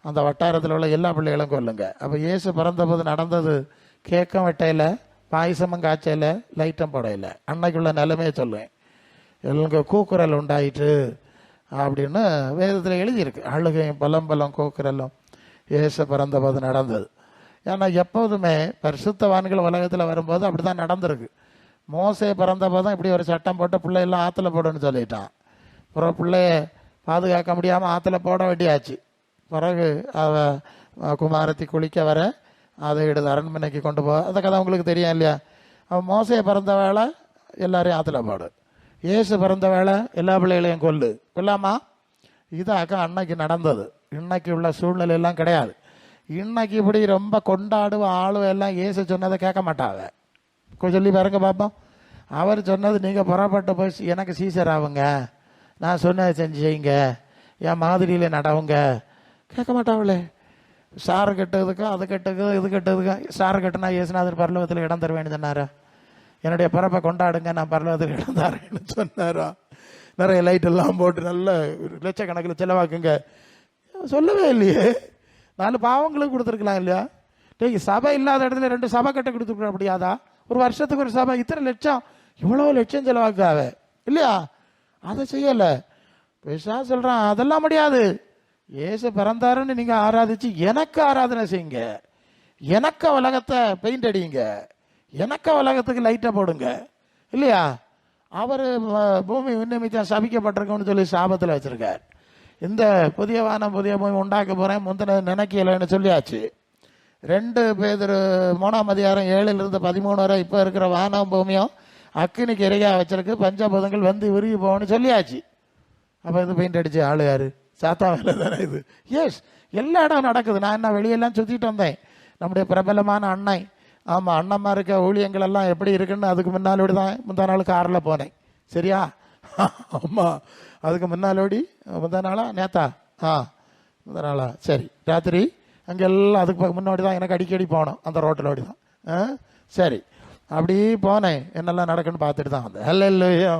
அந்த வட்டாரத்தில் உள்ள எல்லா பிள்ளைகளும் கொல்லுங்க. அப்போ இயேசு பிறந்தபோது நடந்தது கேக்கம் வெட்டையில், பாயசமும் காய்ச்சல, லைட்டம் போடையில். அன்னைக்குள்ள நிலைமையை சொல்லுவேன். எல்லாம் கூக்குரல் உண்டாயிட்டு அப்படின்னு வேதத்தில் எழுதியிருக்கு. அழுகையும் பலம் கூக்குரலும் இயேசு பிறந்தபோது நடந்தது. ஏன்னா எப்போதுமே பரிசுத்தவான்கள் உலகத்தில் வரும்போது அப்படி தான் நடந்திருக்கு. மோசே பிறந்தபோதும் இப்படி ஒரு சட்டம் போட்டு பிள்ளையெல்லாம் ஆற்றுல போடுன்னு சொல்லிட்டான். அப்புறம் பிள்ளைய பாதுகாக்க முடியாமல் ஆற்றுல போட வேண்டியாச்சு. பிறகு குமாரத்தி குளிக்க வர அதை எடுத்து அரண்மனைக்கு கொண்டு போக, அந்த கதை உங்களுக்கு தெரியும் இல்லையா. அவன் மோசையை பிறந்த வேலை எல்லாரையும் ஆற்றுல போடு, இயேசு பிறந்த வேலை எல்லா பிள்ளைகளையும் கொல்லாமா. இதாக்கா அன்னைக்கு நடந்தது. இன்னைக்கு உள்ள சூழ்நிலையெல்லாம் கிடையாது. இன்னைக்கு இப்படி ரொம்ப கொண்டாடுவ ஆளுவ எல்லாம் இயேசு சொன்னதை கேட்க மாட்டாங்க. சொல்லி பாருங்க பார்ப்போம். அவர் சொன்னது, நீங்கள் புறப்பட்டு போய் எனக்கு சீசர் ஆகுங்க, நான் சொன்னதை செஞ்சு செய்யுங்க, என் மாதிரியில நடவுங்க, கேட்க மாட்டாங்களே. ஸ்டார் கட்டுறதுக்கும் அது கட்டுறதுக்கும் இது கட்டுறதுக்கும். ஸ்டார் கட்டுனா இயேசுநாதர் பரலோகத்தில் இடம் தருவேன்னு சொன்னாரா? என்னுடைய பிறப்பை கொண்டாடுங்க நான் பரலோகத்தில் இடம் தரேன்னு சொன்னாரா? நிறைய லைட் எல்லாம் போட்டு நல்ல லட்சக்கணக்கில் செலவாக்குங்க சொல்லவே இல்லையே. 4 பாவங்களுக்கு கொடுத்துருக்கலாம் இல்லையா? டேய், சபை இல்லாத இடத்துல 2 சபை கட்ட கொடுத்துருக்க முடியாதா? ஒரு வருஷத்துக்கு ஒரு சபை, இத்தனை லட்சம், இவ்வளோ லட்சம் செலவாக்காவ இல்லையா? அதை செய்யலை. பேசா சொல்கிறான் அதெல்லாம் முடியாது. ஏசு பிறந்தாருன்னு நீங்கள் ஆராதிச்சு எனக்கு ஆராதனை செய்யுங்க, எனக்கு உலகத்தை பெயிண்ட் அடியுங்க, எனக்கு உலகத்துக்கு லைட்டை போடுங்க இல்லையா? அவர் பூமி உன்னமித்தான் சபிக்கப்பட்டிருக்கோன்னு சொல்லி சாபத்தில் வச்சிருக்கார். இந்த புதிய வானம் புதிய பூமி உண்டாக்க போகிறேன் முந்தின நினைக்கலைன்னு சொல்லியாச்சு. 2 பேதுரு 3ஆம் அதிகாரம் 7-13 வரை இப்போ இருக்கிற வானம் பூமியும் அக்கினிக்கு இறையாக வச்சிருக்கு, பஞ்சபூதங்கள் வந்து விரும்பி போகணும்னு சொல்லியாச்சு. அப்போ இது பெயிண்ட் அடிச்சு ஆளு யாரு? சாத்தா வேலை தானே இது. எஸ், எல்லா இடம் நடக்குது. நான் என்ன வெளியெல்லாம் சுற்றிட்டு வந்தேன். நம்முடைய பிரபலமான அன்னை, ஆமாம், அண்ணம்மா இருக்க ஊழியங்கள் எல்லாம் எப்படி இருக்குன்னு அதுக்கு முன்னாலோடி தான் முந்தா நாள் காரில் போனேன். சரியா? ஆமாம், அதுக்கு முன்னாலோடி முந்தா நாளா நேத்தா முந்தா நாளா சரி ராத்திரி அங்கே எல்லாம் அதுக்கு முன்னாடி தான் எனக்கு அடிக்கடி போனோம், அந்த ரோட்டிலோடி தான். சரி, அப்படி போனேன், என்னெல்லாம் நடக்குன்னு பார்த்துட்டு தான் வந்தேன். அல்லேலூயா.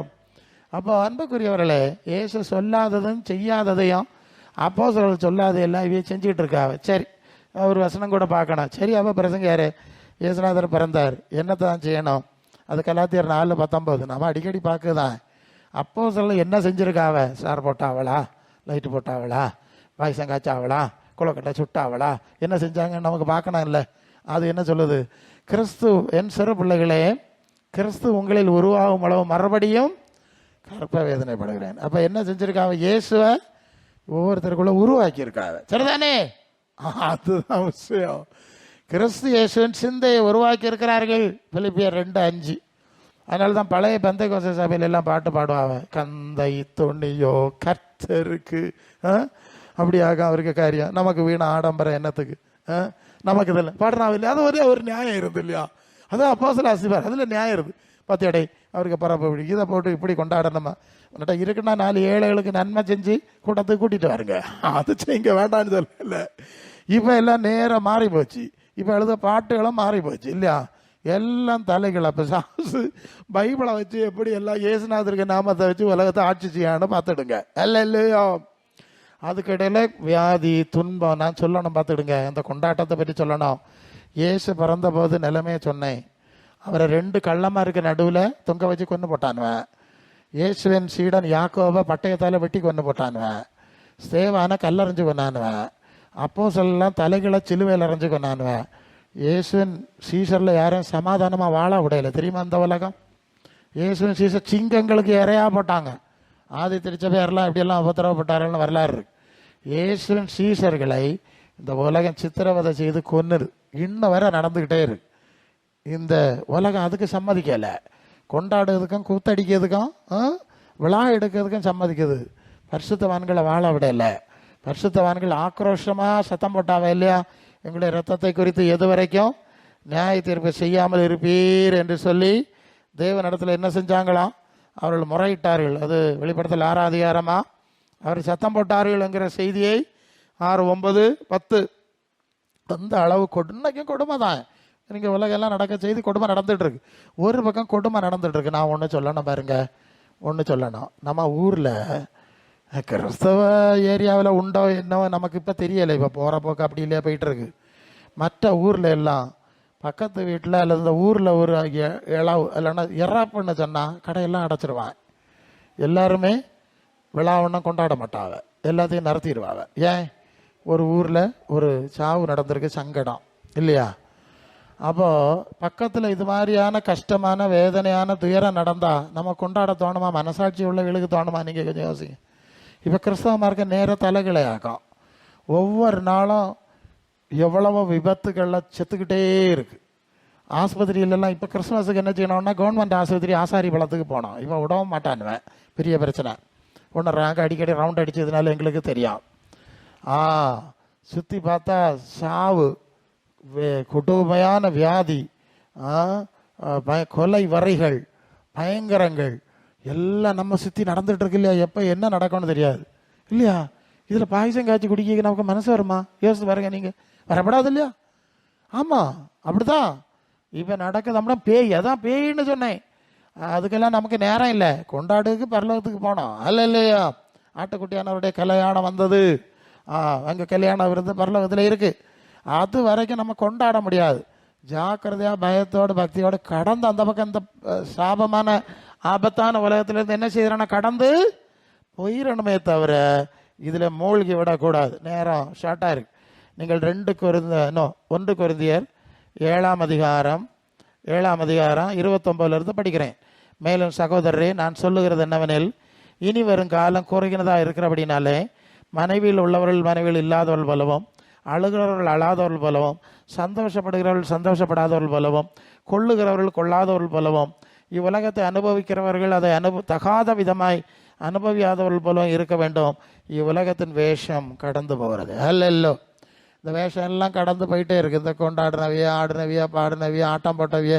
அப்போ அன்புக்குரியவர்களே, இயேசு சொல்லாததும் செய்யாததையும் அப்போஸ்தலர்கள் சொல்லாதையெல்லாம் இவையை செஞ்சுக்கிட்டு இருக்காவ. சரி, ஒரு வசனம் கூட பார்க்கணும். சரி, அப்போ பிரசங்க யாரு? இயேசுநாதர் பிறந்தார், என்னத்தை தான் செய்யணும்? அது கலாத்தியர் 4:19 நம்ம அடிக்கடி பார்க்குதான். அப்போஸ்தலர்கள் என்ன செஞ்சுருக்காவ? ஸ்டார் போட்டாவளா, லைட்டு போட்டாவளா, பாயசம் காய்ச்சாவளா, குளக்கட்டை சுட்டாவளா, என்ன செஞ்சாங்கன்னு நமக்கு பார்க்கணும் இல்லை? அது என்ன சொல்லுது? கிறிஸ்து என் சிறு பிள்ளைகளே, கிறிஸ்து உங்களில் உருவாகும் அளவு மறுபடியும் கற்ப வேதனைப்படுகிறேன். அப்போ என்ன செஞ்சுருக்காவ? இயேசுவை ஒவ்வொருத்தருக்குள்ள உருவாக்கியிருக்காங்க. சரிதானே? அதுதான் விஷயம். கிறிஸ்து இயேசுவின் சிந்தையை உருவாக்கி இருக்கிறார்கள். பிலிப்பியர் 2:5. அதனால தான் பழைய பெந்தைக்கோஸ்து சபையில எல்லாம் பாட்டு பாடுவாங்க. கந்தை துணியோ கர்த்தருக்கு, அப்படியாக அவருக்கு காரியம், நமக்கு வீண ஆடம்பரம் என்னத்துக்கு, நமக்கு இதில் பாடுறாவில்லை. அது ஒரே ஒரு நியாயம் இருந்து இல்லையா? அதான் அப்போஸ்தலர் ஆசிப்பார், அதில் நியாயம் இருந்து. பத்தியடை அவருக்கு பரப்பு இதை போட்டு இப்படி கொண்டாடணுமா? இருக்குன்னா 4 ஏழைகளுக்கு நன்மை செஞ்சு கூட்டத்துக்கு கூட்டிட்டு வாருங்க, அது செய்யுங்க, வேண்டான்னு சொல்லல. இப்போ எல்லாம் நேரம் மாறி போச்சு. இப்போ எழுத பாட்டுகளும் மாறி போச்சு இல்லையா? எல்லாம் தலைகள். அப்போ சாசு பைபிளை வச்சு எப்படி எல்லாம் இயேசுநாதருக்கு நாமத்தை வச்சு உலகத்தை ஆட்சி செய்யான்னு பார்த்துடுங்க. இல்லையோ? அதுக்கிடையில வியாதி துன்பம் நான் சொல்லணும், பார்த்துடுங்க. அந்த கொண்டாட்டத்தை பற்றி சொல்லணும். இயேசு பிறந்த போது நிலைமையை சொன்னேன். அவரை 2 கள்ளமாருக்கு நடுவில் தொங்க வச்சு கொண்டு போட்டானுவேன். இயேசுவின் சீடன் யாக்கோபை பட்டயத்தால் வெட்டி கொண்டு போட்டானுவேன். ஸ்தேவானை கல்லறிஞ்சு கொண்டானுவேன். அப்போஸ்தலர்லாம் தலைகளை சிலுவையில் அரைஞ்சு கொண்டானுவேன். இயேசுவின் சீசரில் யாரும் சமாதானமாக வாழ விடையில தெரியுமா? அந்த உலகம் இயேசுவின் சீசர் சிங்கங்களுக்கு இறையா போட்டாங்க. ஆதி திருச்சபையாரெல்லாம் இப்படியெல்லாம் உபத்திரவப்பட்டார்கள்னு வரலாறு இருக்கு. இயேசுவின் சீசர்களை இந்த உலகம் சித்திரவதை செய்து கொன்னுரு, இன்னும் வரை நடந்துக்கிட்டே இருக்கு. இந்த உலகம் அதுக்கு சம்மதிக்கலை. கொண்டாடுறதுக்கும் கூத்தடிக்கிறதுக்கும் விழா எடுக்கிறதுக்கும் சம்மதிக்குது. பரிசுத்தவான்களை வாழ விடலை. பரிசுத்தவான்கள் ஆக்ரோஷமாக சத்தம் போட்டாவே இல்லையா? எங்களுடைய ரத்தத்தை குறித்து எது வரைக்கும் நியாய தீர்ப்பு செய்யாமல் இருப்பீர் என்று சொல்லி தேவனிடத்தில் என்ன செஞ்சாங்களாம்? அவர்கள் முறையிட்டார்கள். அது வெளிப்படுத்தல் 6ஆம் அதிகாரமா அவர் சத்தம் போட்டார்கள் என்கிற செய்தியை 6, 9, 10 அந்த அளவு இன்னைக்கும் கொடுமை தான். நீங்கள் உலகெல்லாம் நடக்க செய்து கொடுமை நடந்துட்டு இருக்கு. ஒரு பக்கம் கொடுமை நடந்துட்டு இருக்கு. நான் ஒன்று சொல்லணும் பாருங்க, ஒன்று சொல்லணும். நம்ம ஊரில் கிறிஸ்தவ ஏரியாவில் உண்டோ என்னவோ நமக்கு இப்போ தெரியலை. இப்போ போகிற போக்கு அப்படி இல்லையா போயிட்டு இருக்கு. மற்ற ஊரில் எல்லாம் பக்கத்து வீட்டில் அல்லது இந்த ஊரில் ஒரு இளவு இல்லைன்னா இறப்புன்னு சொன்னால் கடையெல்லாம் அடைச்சிருவான். எல்லாருமே விழா ஒன்றும் கொண்டாட மாட்டாங்க, எல்லாத்தையும் நடத்திடுவாங்க. ஏன்? ஒரு ஊரில் ஒரு சாவு நடந்திருக்கு, சங்கடம் இல்லையா? அப்போது பக்கத்தில் இது மாதிரியான கஷ்டமான வேதனையான துயரம் நடந்தால் நம்ம கொண்டாட தோணுமா? மனசாட்சி உள்ளவர்களுக்கு தோணுமா? நீங்கள் கொஞ்சம் யோசிங்க. இப்போ கிறிஸ்தவ மார்க்க நேர தலைகளை ஆகும். ஒவ்வொரு நாளும் எவ்வளவோ விபத்துகளில் செத்துக்கிட்டே இருக்குது. ஆஸ்பத்திரியிலலாம் இப்போ கிறிஸ்மஸுக்கு என்ன செய்யணும்னா கவர்மெண்ட் ஆஸ்பத்திரி ஆசாரி பழத்துக்கு போனோம். இப்போ விடவும் மாட்டானுவேன், பெரிய பிரச்சனை. ஒன்று நாங்கள் அடிக்கடி ரவுண்ட் அடித்ததுனால எங்களுக்கு தெரியும். சுற்றி பார்த்தா சாவு, கொடுமையான வியாதி, கொலை வரைகள், பயங்கரங்கள் எல்லாம் நம்ம சுற்றி நடந்துகிட்டு இருக்கு இல்லையா? எப்போ என்ன நடக்கும்னு தெரியாது இல்லையா? இதில் பாயசம் காய்ச்சி குடிக்க நமக்கு மனசு வருமா? யோசித்து பாருங்க நீங்கள். வரப்படாது இல்லையா? ஆமாம், அப்படிதான் இப்போ நடக்குது. நம்மளா பேய், அதான் பேயின்னு சொன்னேன். அதுக்கெல்லாம் நமக்கு நேரம் இல்லை. கொண்டாடுக்கு பரலோகத்துக்கு போனோம் அல்ல இல்லையா? ஆட்டுக்குட்டியானவருடைய கல்யாணம் வந்தது. அங்கே கல்யாணம் விருந்து பரலோகத்தில் இருக்குது. அது வரைக்கும் நம்ம கொண்டாட முடியாது. ஜாக்கிரதையாக பயத்தோடு பக்தியோடு கடந்து அந்த பக்கம் இந்த சாபமான ஆபத்தான உலகத்திலேருந்து என்ன செய்யறோன்னா கடந்து போயிடணுமே தவிர இதில் மூழ்கி விடக்கூடாது. நேரம் ஷார்ட்டாக இருக்கு. நீங்கள் 1 கொரிந்தியர் 7ஆம் அதிகாரம் 29 படிக்கிறேன். மேலும் சகோதரரே, நான் சொல்லுகிறது என்னவெனில், இனி வரும் காலம் குறுகினதாக இருக்கிறபடினாலே மனைவியில் உள்ளவர்கள் மனைவியில் இல்லாதவர்கள் போலவும், அழுகிறவர்கள் அழாதவர்கள் போலவும், சந்தோஷப்படுகிறவர்கள் சந்தோஷப்படாதவர்கள் போலவும், கொள்ளுகிறவர்கள் கொள்ளாதவர்கள் போலவும், இவ்வுலகத்தை அனுபவிக்கிறவர்கள் அதை தகாத விதமாய் அனுபவியாதவர்கள் போலவும் இருக்க வேண்டும். இவ்வுலகத்தின் வேஷம் கடந்து போகிறது. அல்லோ, இந்த வேஷம் எல்லாம் கடந்து போயிட்டே இருக்குது. இந்த கொண்டாடினவிய, ஆடினவிய, பாடினவிய, ஆட்டம் போட்டவிய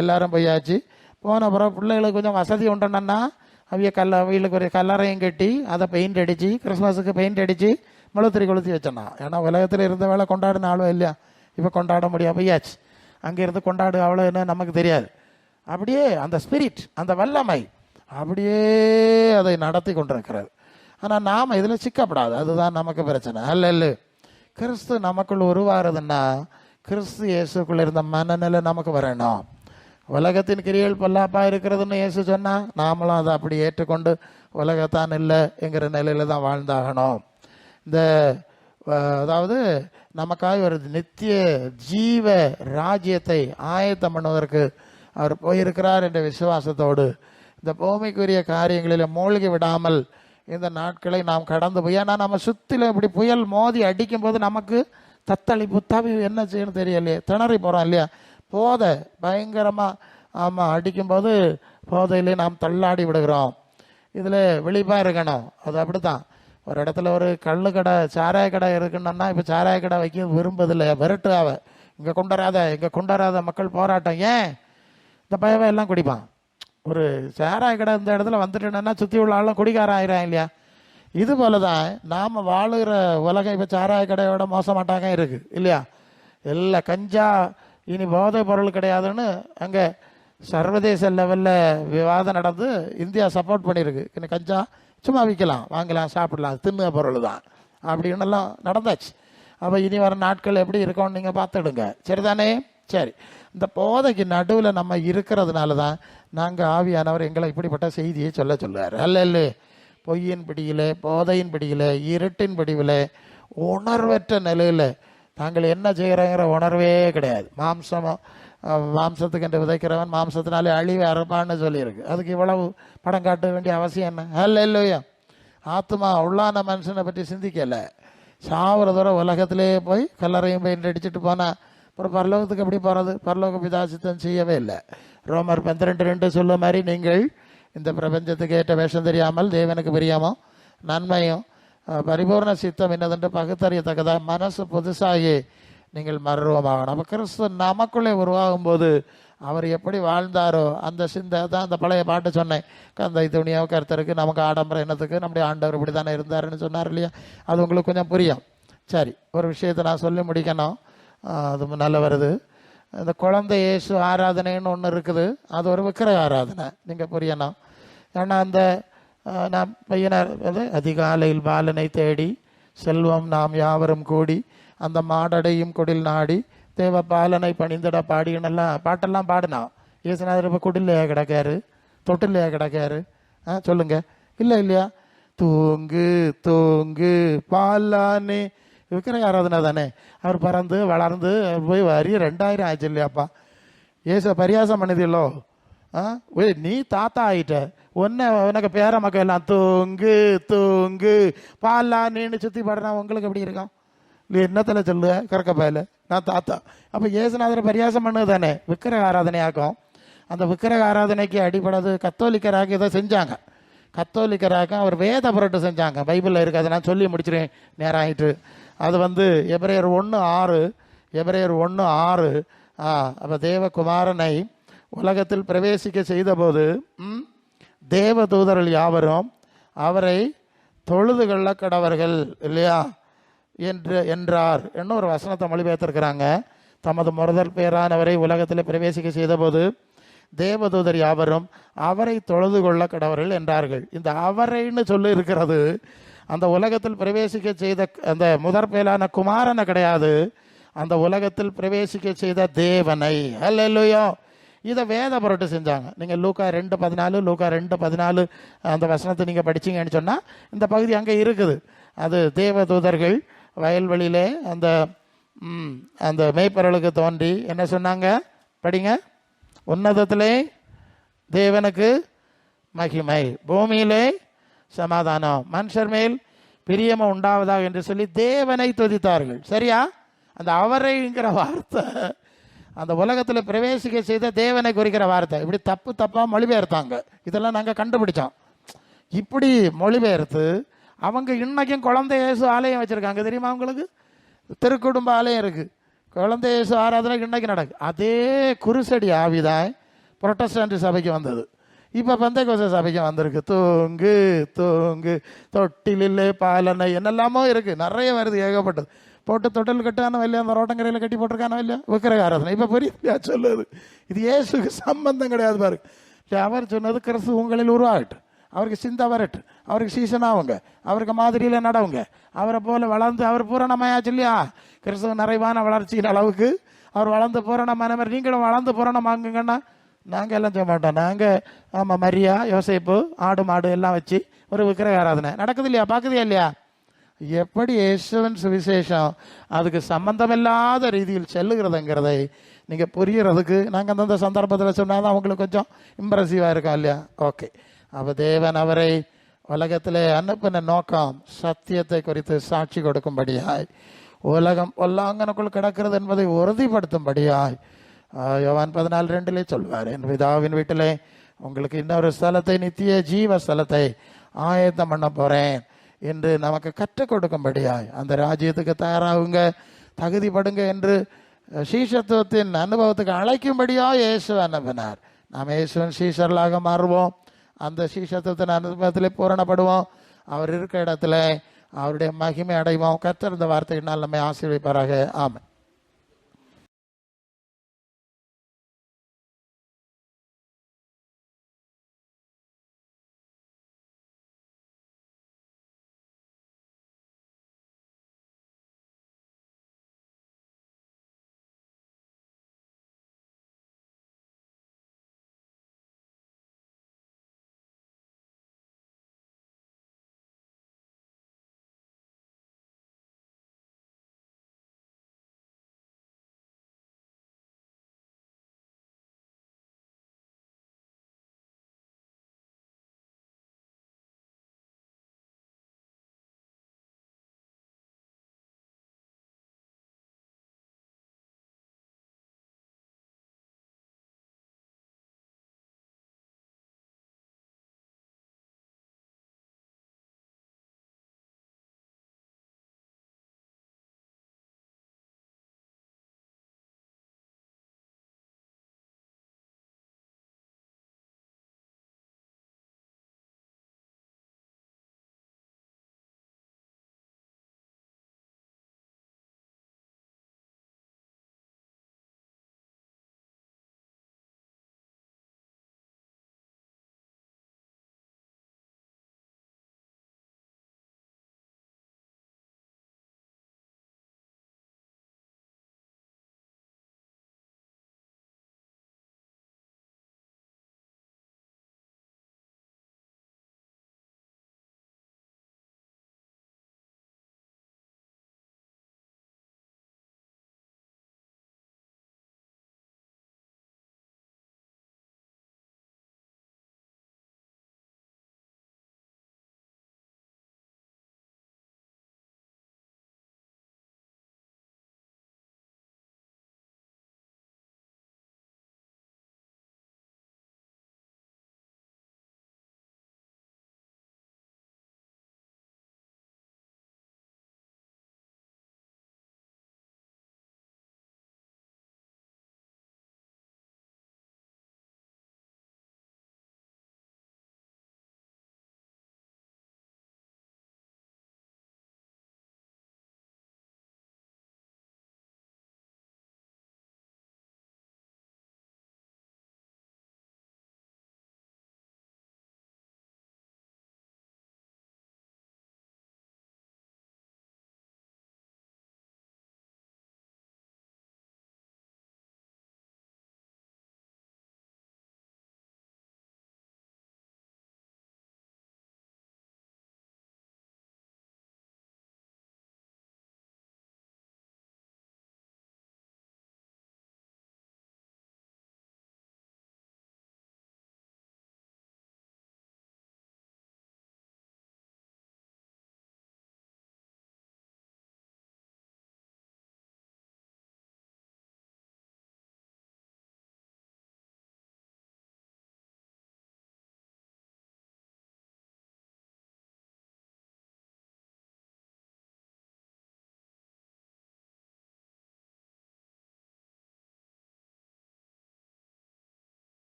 எல்லாரும் போயாச்சு. போன பிறகு பிள்ளைகளுக்கு கொஞ்சம் வசதி உண்டுன்னா வீட்டுக்கு ஒரு கல்லறையும் கட்டி அதை பெயிண்ட் அடித்து, கிறிஸ்மஸுக்கு பெயிண்ட் அடித்து முழுத்திரி கொளுத்தி வச்சோன்னா. ஏன்னா உலகத்தில் இருந்த வேலை கொண்டாடின ஆளும் இல்லையா? இப்போ கொண்டாட முடியாது, போயாச்சு. அங்கே இருந்து கொண்டாடு அவ்வளோ என்ன நமக்கு தெரியாது. அப்படியே அந்த ஸ்பிரிட், அந்த வல்லமை அப்படியே அதை நடத்தி கொண்டிருக்கிறது. ஆனால் நாம் இதில் சிக்கப்படாது. அதுதான் நமக்கு பிரச்சனை. அல்ல, கிறிஸ்து நமக்குள் உருவாருதுன்னா கிறிஸ்து இயேசுக்குள்ள இருந்த மனநிலை நமக்கு வரணும். உலகத்தின் கிரியல் பொல்லாப்பா இருக்கிறதுன்னு இயேசு சொன்னால் நாமளும் அதை அப்படி ஏற்றுக்கொண்டு உலகத்தான் இல்லை என்கிற நிலையில தான் வாழ்ந்தாகணும். இந்த அதாவது நமக்காக ஒரு நித்திய ஜீவ ராஜ்யத்தை ஆயத்தம் பண்ணுவதற்கு அவர் போயிருக்கிறார் என்ற விசுவாசத்தோடு இந்த பூமிக்குரிய காரியங்களில் மூழ்கி விடாமல் இந்த நாட்களை நாம் கடந்து போய், ஏன்னா நம்ம சுற்றிலும் இப்படி புயல் மோதி அடிக்கும் போது நமக்கு தத்தளிப்பு தவி என்ன செய்யணும் தெரியலையே, திணறி போகிறோம் இல்லையா? போதை பயங்கரமாக அடிக்கும்போது போதையிலே நாம் தள்ளாடி விடுகிறோம். இதில் விழிப்பாக இருக்கணும். அது அப்படி தான். ஒரு இடத்துல ஒரு கள்ளு கடை, சாராய கடை இருக்குன்னா இப்போ சாராய கடை வைக்க விரும்பதில்லை, விரட்டுவாவ. இங்கே கொண்டாடாத மக்கள் போராட்டம். ஏன்? இந்த பயவை எல்லாம் குடிப்பான். ஒரு சாராய கடை இந்த இடத்துல வந்துட்டேன்னா சுற்றி உள்ள ஆளும் குடிக்காரன் ஆயிரம் இல்லையா? இது போல தான் நாம் வாழுகிற உலகம் இப்போ சாராய கடையோட மோசமாட்டாங்க இருக்குது இல்லையா? எல்லாம் கஞ்சா, இனி போதைப் பொருள் கிடையாதுன்னு அங்கே சர்வதேச லெவலில் விவாதம் நடந்து இந்தியா சப்போர்ட் பண்ணியிருக்கு. இன்னும் கஞ்சா சும்மா விற்கலாம், வாங்கலாம், சாப்பிடலாம், தின்னுற பொருள் தான் அப்படின்னு எல்லாம் நடந்தாச்சு. அப்போ இனி வர நாட்கள் எப்படி இருக்கும்னு நீங்கள் பார்த்துடுங்க. சரிதானே? சரி, இந்த போதைக்கு நடுவில் நம்ம இருக்கிறதுனால தான் நாங்கள் ஆவியானவர் எங்களை இப்படிப்பட்ட செய்தியை சொல்லுவார். அல்ல, பொய்யின் பிடியில், போதையின் பிடியில், இருட்டின் பிடிவில், உணர்வற்ற நிலையில் தாங்கள் என்ன செய்கிறங்கிற உணர்வே கிடையாது. மாம்சத்துக்கு என்று விதைக்கிறவன் மாம்சத்தினாலே அழிவை அறுப்பான்னு சொல்லியிருக்கு. அதுக்கு இவ்வளவு படம் காட்ட வேண்டிய அவசியம் என்ன? இல்லையா? ஆத்மா உள்ளான மனுஷனை பற்றி சிந்திக்கலை. சாவர தூரம் உலகத்திலே போய் கல்லறையும் பெயிண்ட் அடிச்சுட்டு போனால் அப்புறம் பரலோகத்துக்கு எப்படி போகிறது? பரலோக பிதாசித்தம் செய்யவே இல்லை. ரோமர் 12:2 சொல்ல மாதிரி, நீங்கள் இந்த பிரபஞ்சத்துக்கு ஏற்ற வேஷம் தெரியாமல் தேவனுக்கு பிரியாமல் நன்மையும் பரிபூர்ண சித்தம் என்னதென்று பகுத்தறியத்தக்கதாக மனசு புதுசாகி நீங்கள் மறுரூபமாகணும். அப்போ கிறிஸ்து நமக்குள்ளே உருவாகும் போது அவர் எப்படி வாழ்ந்தாரோ அந்த சிந்தை தான். அந்த பழைய பாட்டு சொன்னேன், கந்தை துணியோ கருத்தருக்கு நமக்கு ஆடம்பரம் என்னத்துக்கு, நம்முடைய ஆண்டவர் இப்படி தானே இருந்தாருன்னு சொன்னார் இல்லையா? அது உங்களுக்கு கொஞ்சம் புரியும். சரி, ஒரு விஷயத்தை நான் சொல்லி முடிக்கணும். அது நல்ல வருது. இந்த குழந்தை இயேசு ஆராதனைன்னு ஒன்று இருக்குது. அது ஒரு விக்கிரக ஆராதனை. நீங்கள் புரியணும். ஏன்னா அந்த நாம் பையனார் அதிகாலையில் பாலனை தேடி செல்வம் நாம் யாவரும் கூடி அந்த மாடடையும் குடில் நாடி தேவ பாலனை பணிந்திட பாடினெல்லாம் பாட்டெல்லாம் பாடினான். இயேசுநாதர் இப்போ குடிலையா கிடக்காரு, தொட்டிலையா கிடக்காரு? சொல்லுங்க. இல்லையா? தூங்கு தூங்கு பாலானே விக்கிரக ஆராதனை தானே. அவர் பறந்து வளர்ந்து போய் வரி 2000 ஆச்சு இல்லையாப்பா? ஏச பரியாசம் பண்ணுதில்லோ. நீ தாத்தா ஆயிட்ட, உனக்கு பேர மக்கள் எல்லாம் தூங்கு தூங்கு பாலான்னு சுற்றி பாடுறா. உங்களுக்கு எப்படி இருக்கும்? இல்லை என்னத்தில் சொல்லு கறக்கப்பையில் நான் தாத்தா. அப்போ இயேசுநாதரை பரியாசம் பண்ணது தானே விக்கிரக ஆராதனையாக்கும். அந்த விக்கிரக ஆராதனைக்கு அடிப்படாது கத்தோலிக்கராக இதை செஞ்சாங்க. கத்தோலிக்கராக அவர் வேத புரட்டு செஞ்சாங்க. பைபிளில் இருக்குது, அதை நான் சொல்லி முடிச்சிருவேன், நேரம் ஆகிட்டு. அது எபிரேயர் 1:6 அப்போ தேவகுமாரனை உலகத்தில் பிரவேசிக்க செய்தபோது தேவ தூதர்கள் யாவரும் அவரை தொழுது கொள்ள கடவர்கள் இல்லையா? என்றார் என்ன ஒரு வசனத்தை மொழிபெயர்த்திருக்கிறாங்க. தமது முதல் பேரானவரை உலகத்தில் பிரவேசிக்க செய்தபோது தேவதூதர் யாவரும் அவரை தொழுது கொள்ள கடவர்கள் என்றார்கள். இந்த அவரைன்னு சொல்லி இருக்கிறது அந்த உலகத்தில் பிரவேசிக்க செய்த அந்த முதற் பேரான குமாரனை கிடையாது, அந்த உலகத்தில் பிரவேசிக்க செய்த தேவனை. அல்லேலூயா. இதை வேத புரட்டு செஞ்சாங்க. நீங்கள் லூக்கா 2:14 லூக்கா 2:14 அந்த வசனத்தை நீங்கள் படிச்சிங்கன்னு சொன்னால் இந்த பகுதி அங்கே இருக்குது. அது தேவதூதர்கள் வயல்வெளியிலே அந்த அந்த மேய்ப்பர்களுக்கு தோன்றி என்ன சொன்னாங்க படிங்க. உன்னதத்திலே தேவனுக்கு மகிமை, பூமியிலே சமாதானம், மனுஷர் மேல் பிரியமும் உண்டாவதாக என்று சொல்லி தேவனை துதித்தார்கள். சரியா? அந்த அவரைங்கிற வார்த்தை அந்த உலகத்தில் பிரவேசிக்க செய்த தேவனை குறிக்கிற வார்த்தை. இப்படி தப்பாக மொழிபெயர்த்தாங்க. இதெல்லாம் நாங்கள் கண்டுபிடிச்சோம். இப்படி மொழிபெயர்த்து அவங்க இன்னைக்கும் குழந்தை இயேசு ஆலயம் வச்சுருக்காங்க. தெரியுமா உங்களுக்கு? திருக்குடும்ப ஆலயம் இருக்குது. குழந்தை இயேசு ஆராதனை இன்னைக்கு நடக்கு. அதே குருசடி ஆவிதான் புரொட்டஸ்டன்ட் சபைக்கு வந்தது. இப்போ பெந்தேகோஸ்தே சபைக்கு வந்திருக்கு. தூங்கு தூங்கு தொட்டிலே பாலனை என்னெல்லாமோ இருக்குது, நிறைய வருது, ஏகப்பட்டது. போட்டு தொட்டில் கட்டானோ இல்லையா, அந்த ரோட்டங்கரையில் கட்டி போட்டிருக்கானோ இல்லையா, விக்கிரக ஆராதனை. இப்போ புரியா சொல்லுது? இது இயேசுக்கு சம்பந்தம் கிடையாது பாருங்க. இல்லை, அவர் சொன்னது கிறிஸ்து உங்களில் உருவாகட்டும், அவருக்கு சிந்தை வரட்டு, அவருக்கு சீசனாகுங்க, அவருக்கு மாதிரியில் நடவுங்க, அவரை போல வளர்ந்து அவர் பூரணமாயாச்சு இல்லையா? கிறிஸ்துவ நிறைவான வளர்ச்சியின் அளவுக்கு அவர் வளர்ந்து பூரணமான மாதிரி நீங்களும் வளர்ந்து பூரணமாகுங்கன்னா நாங்கள் எல்லாம் செய்ய மாட்டோம். நாங்கள் ஆமாம் மரியா யோசேப்பு ஆடு மாடு எல்லாம் வச்சு ஒரு விக்கிரக ஆராதனை நடக்குது இல்லையா, பார்க்குதே இல்லையா? எப்படி இயேசுவின் சுவிசேஷம் அதுக்கு சம்பந்தமில்லாத ரீதியில் செல்லுகிறதுங்கிறதை நீங்கள் புரிகிறதுக்கு நாங்கள் அந்தந்த சந்தர்ப்பத்தில் சொன்னால் தான் அவங்களுக்கு கொஞ்சம் இம்ப்ரெசிவாக இருக்கா இல்லையா? ஓகே. அப்போ தேவன் அவரை உலகத்திலே அனுப்பின நோக்கம் சத்தியத்தை குறித்து சாட்சி கொடுக்கும்படியாய், உலகம் ஒல்லாங்கனுக்குள் கிடக்கிறது என்பதை உறுதிப்படுத்தும்படியாய் யோவான் 14:2 சொல்வார், என் பிதாவின் வீட்டிலே உங்களுக்கு இன்னொரு ஸ்தலத்தை, நித்திய ஜீவ ஸ்தலத்தை ஆயத்தம் பண்ண போகிறேன் என்று நமக்கு கற்றுக் கொடுக்கும்படியாய் அந்த ராஜ்யத்துக்கு தயாராகுங்க, தகுதிப்படுங்க என்று சீஷத்துவத்தின் அனுபவத்துக்கு அழைக்கும்படியாக இயேசு அனுப்பினார். நாம் இயேசுவின் சீஷர்களாக மாறுவோம், அந்த சீஷத்துவத்தின் அனுபவத்திலே பூரணப்படுவோம், அவர் இருக்கிற இடத்துல அவருடைய மகிமை அடைவோம். கர்த்தர் இந்த வார்த்தையினால் நம்மை ஆசீர்வதிப்பாராக. ஆமென்.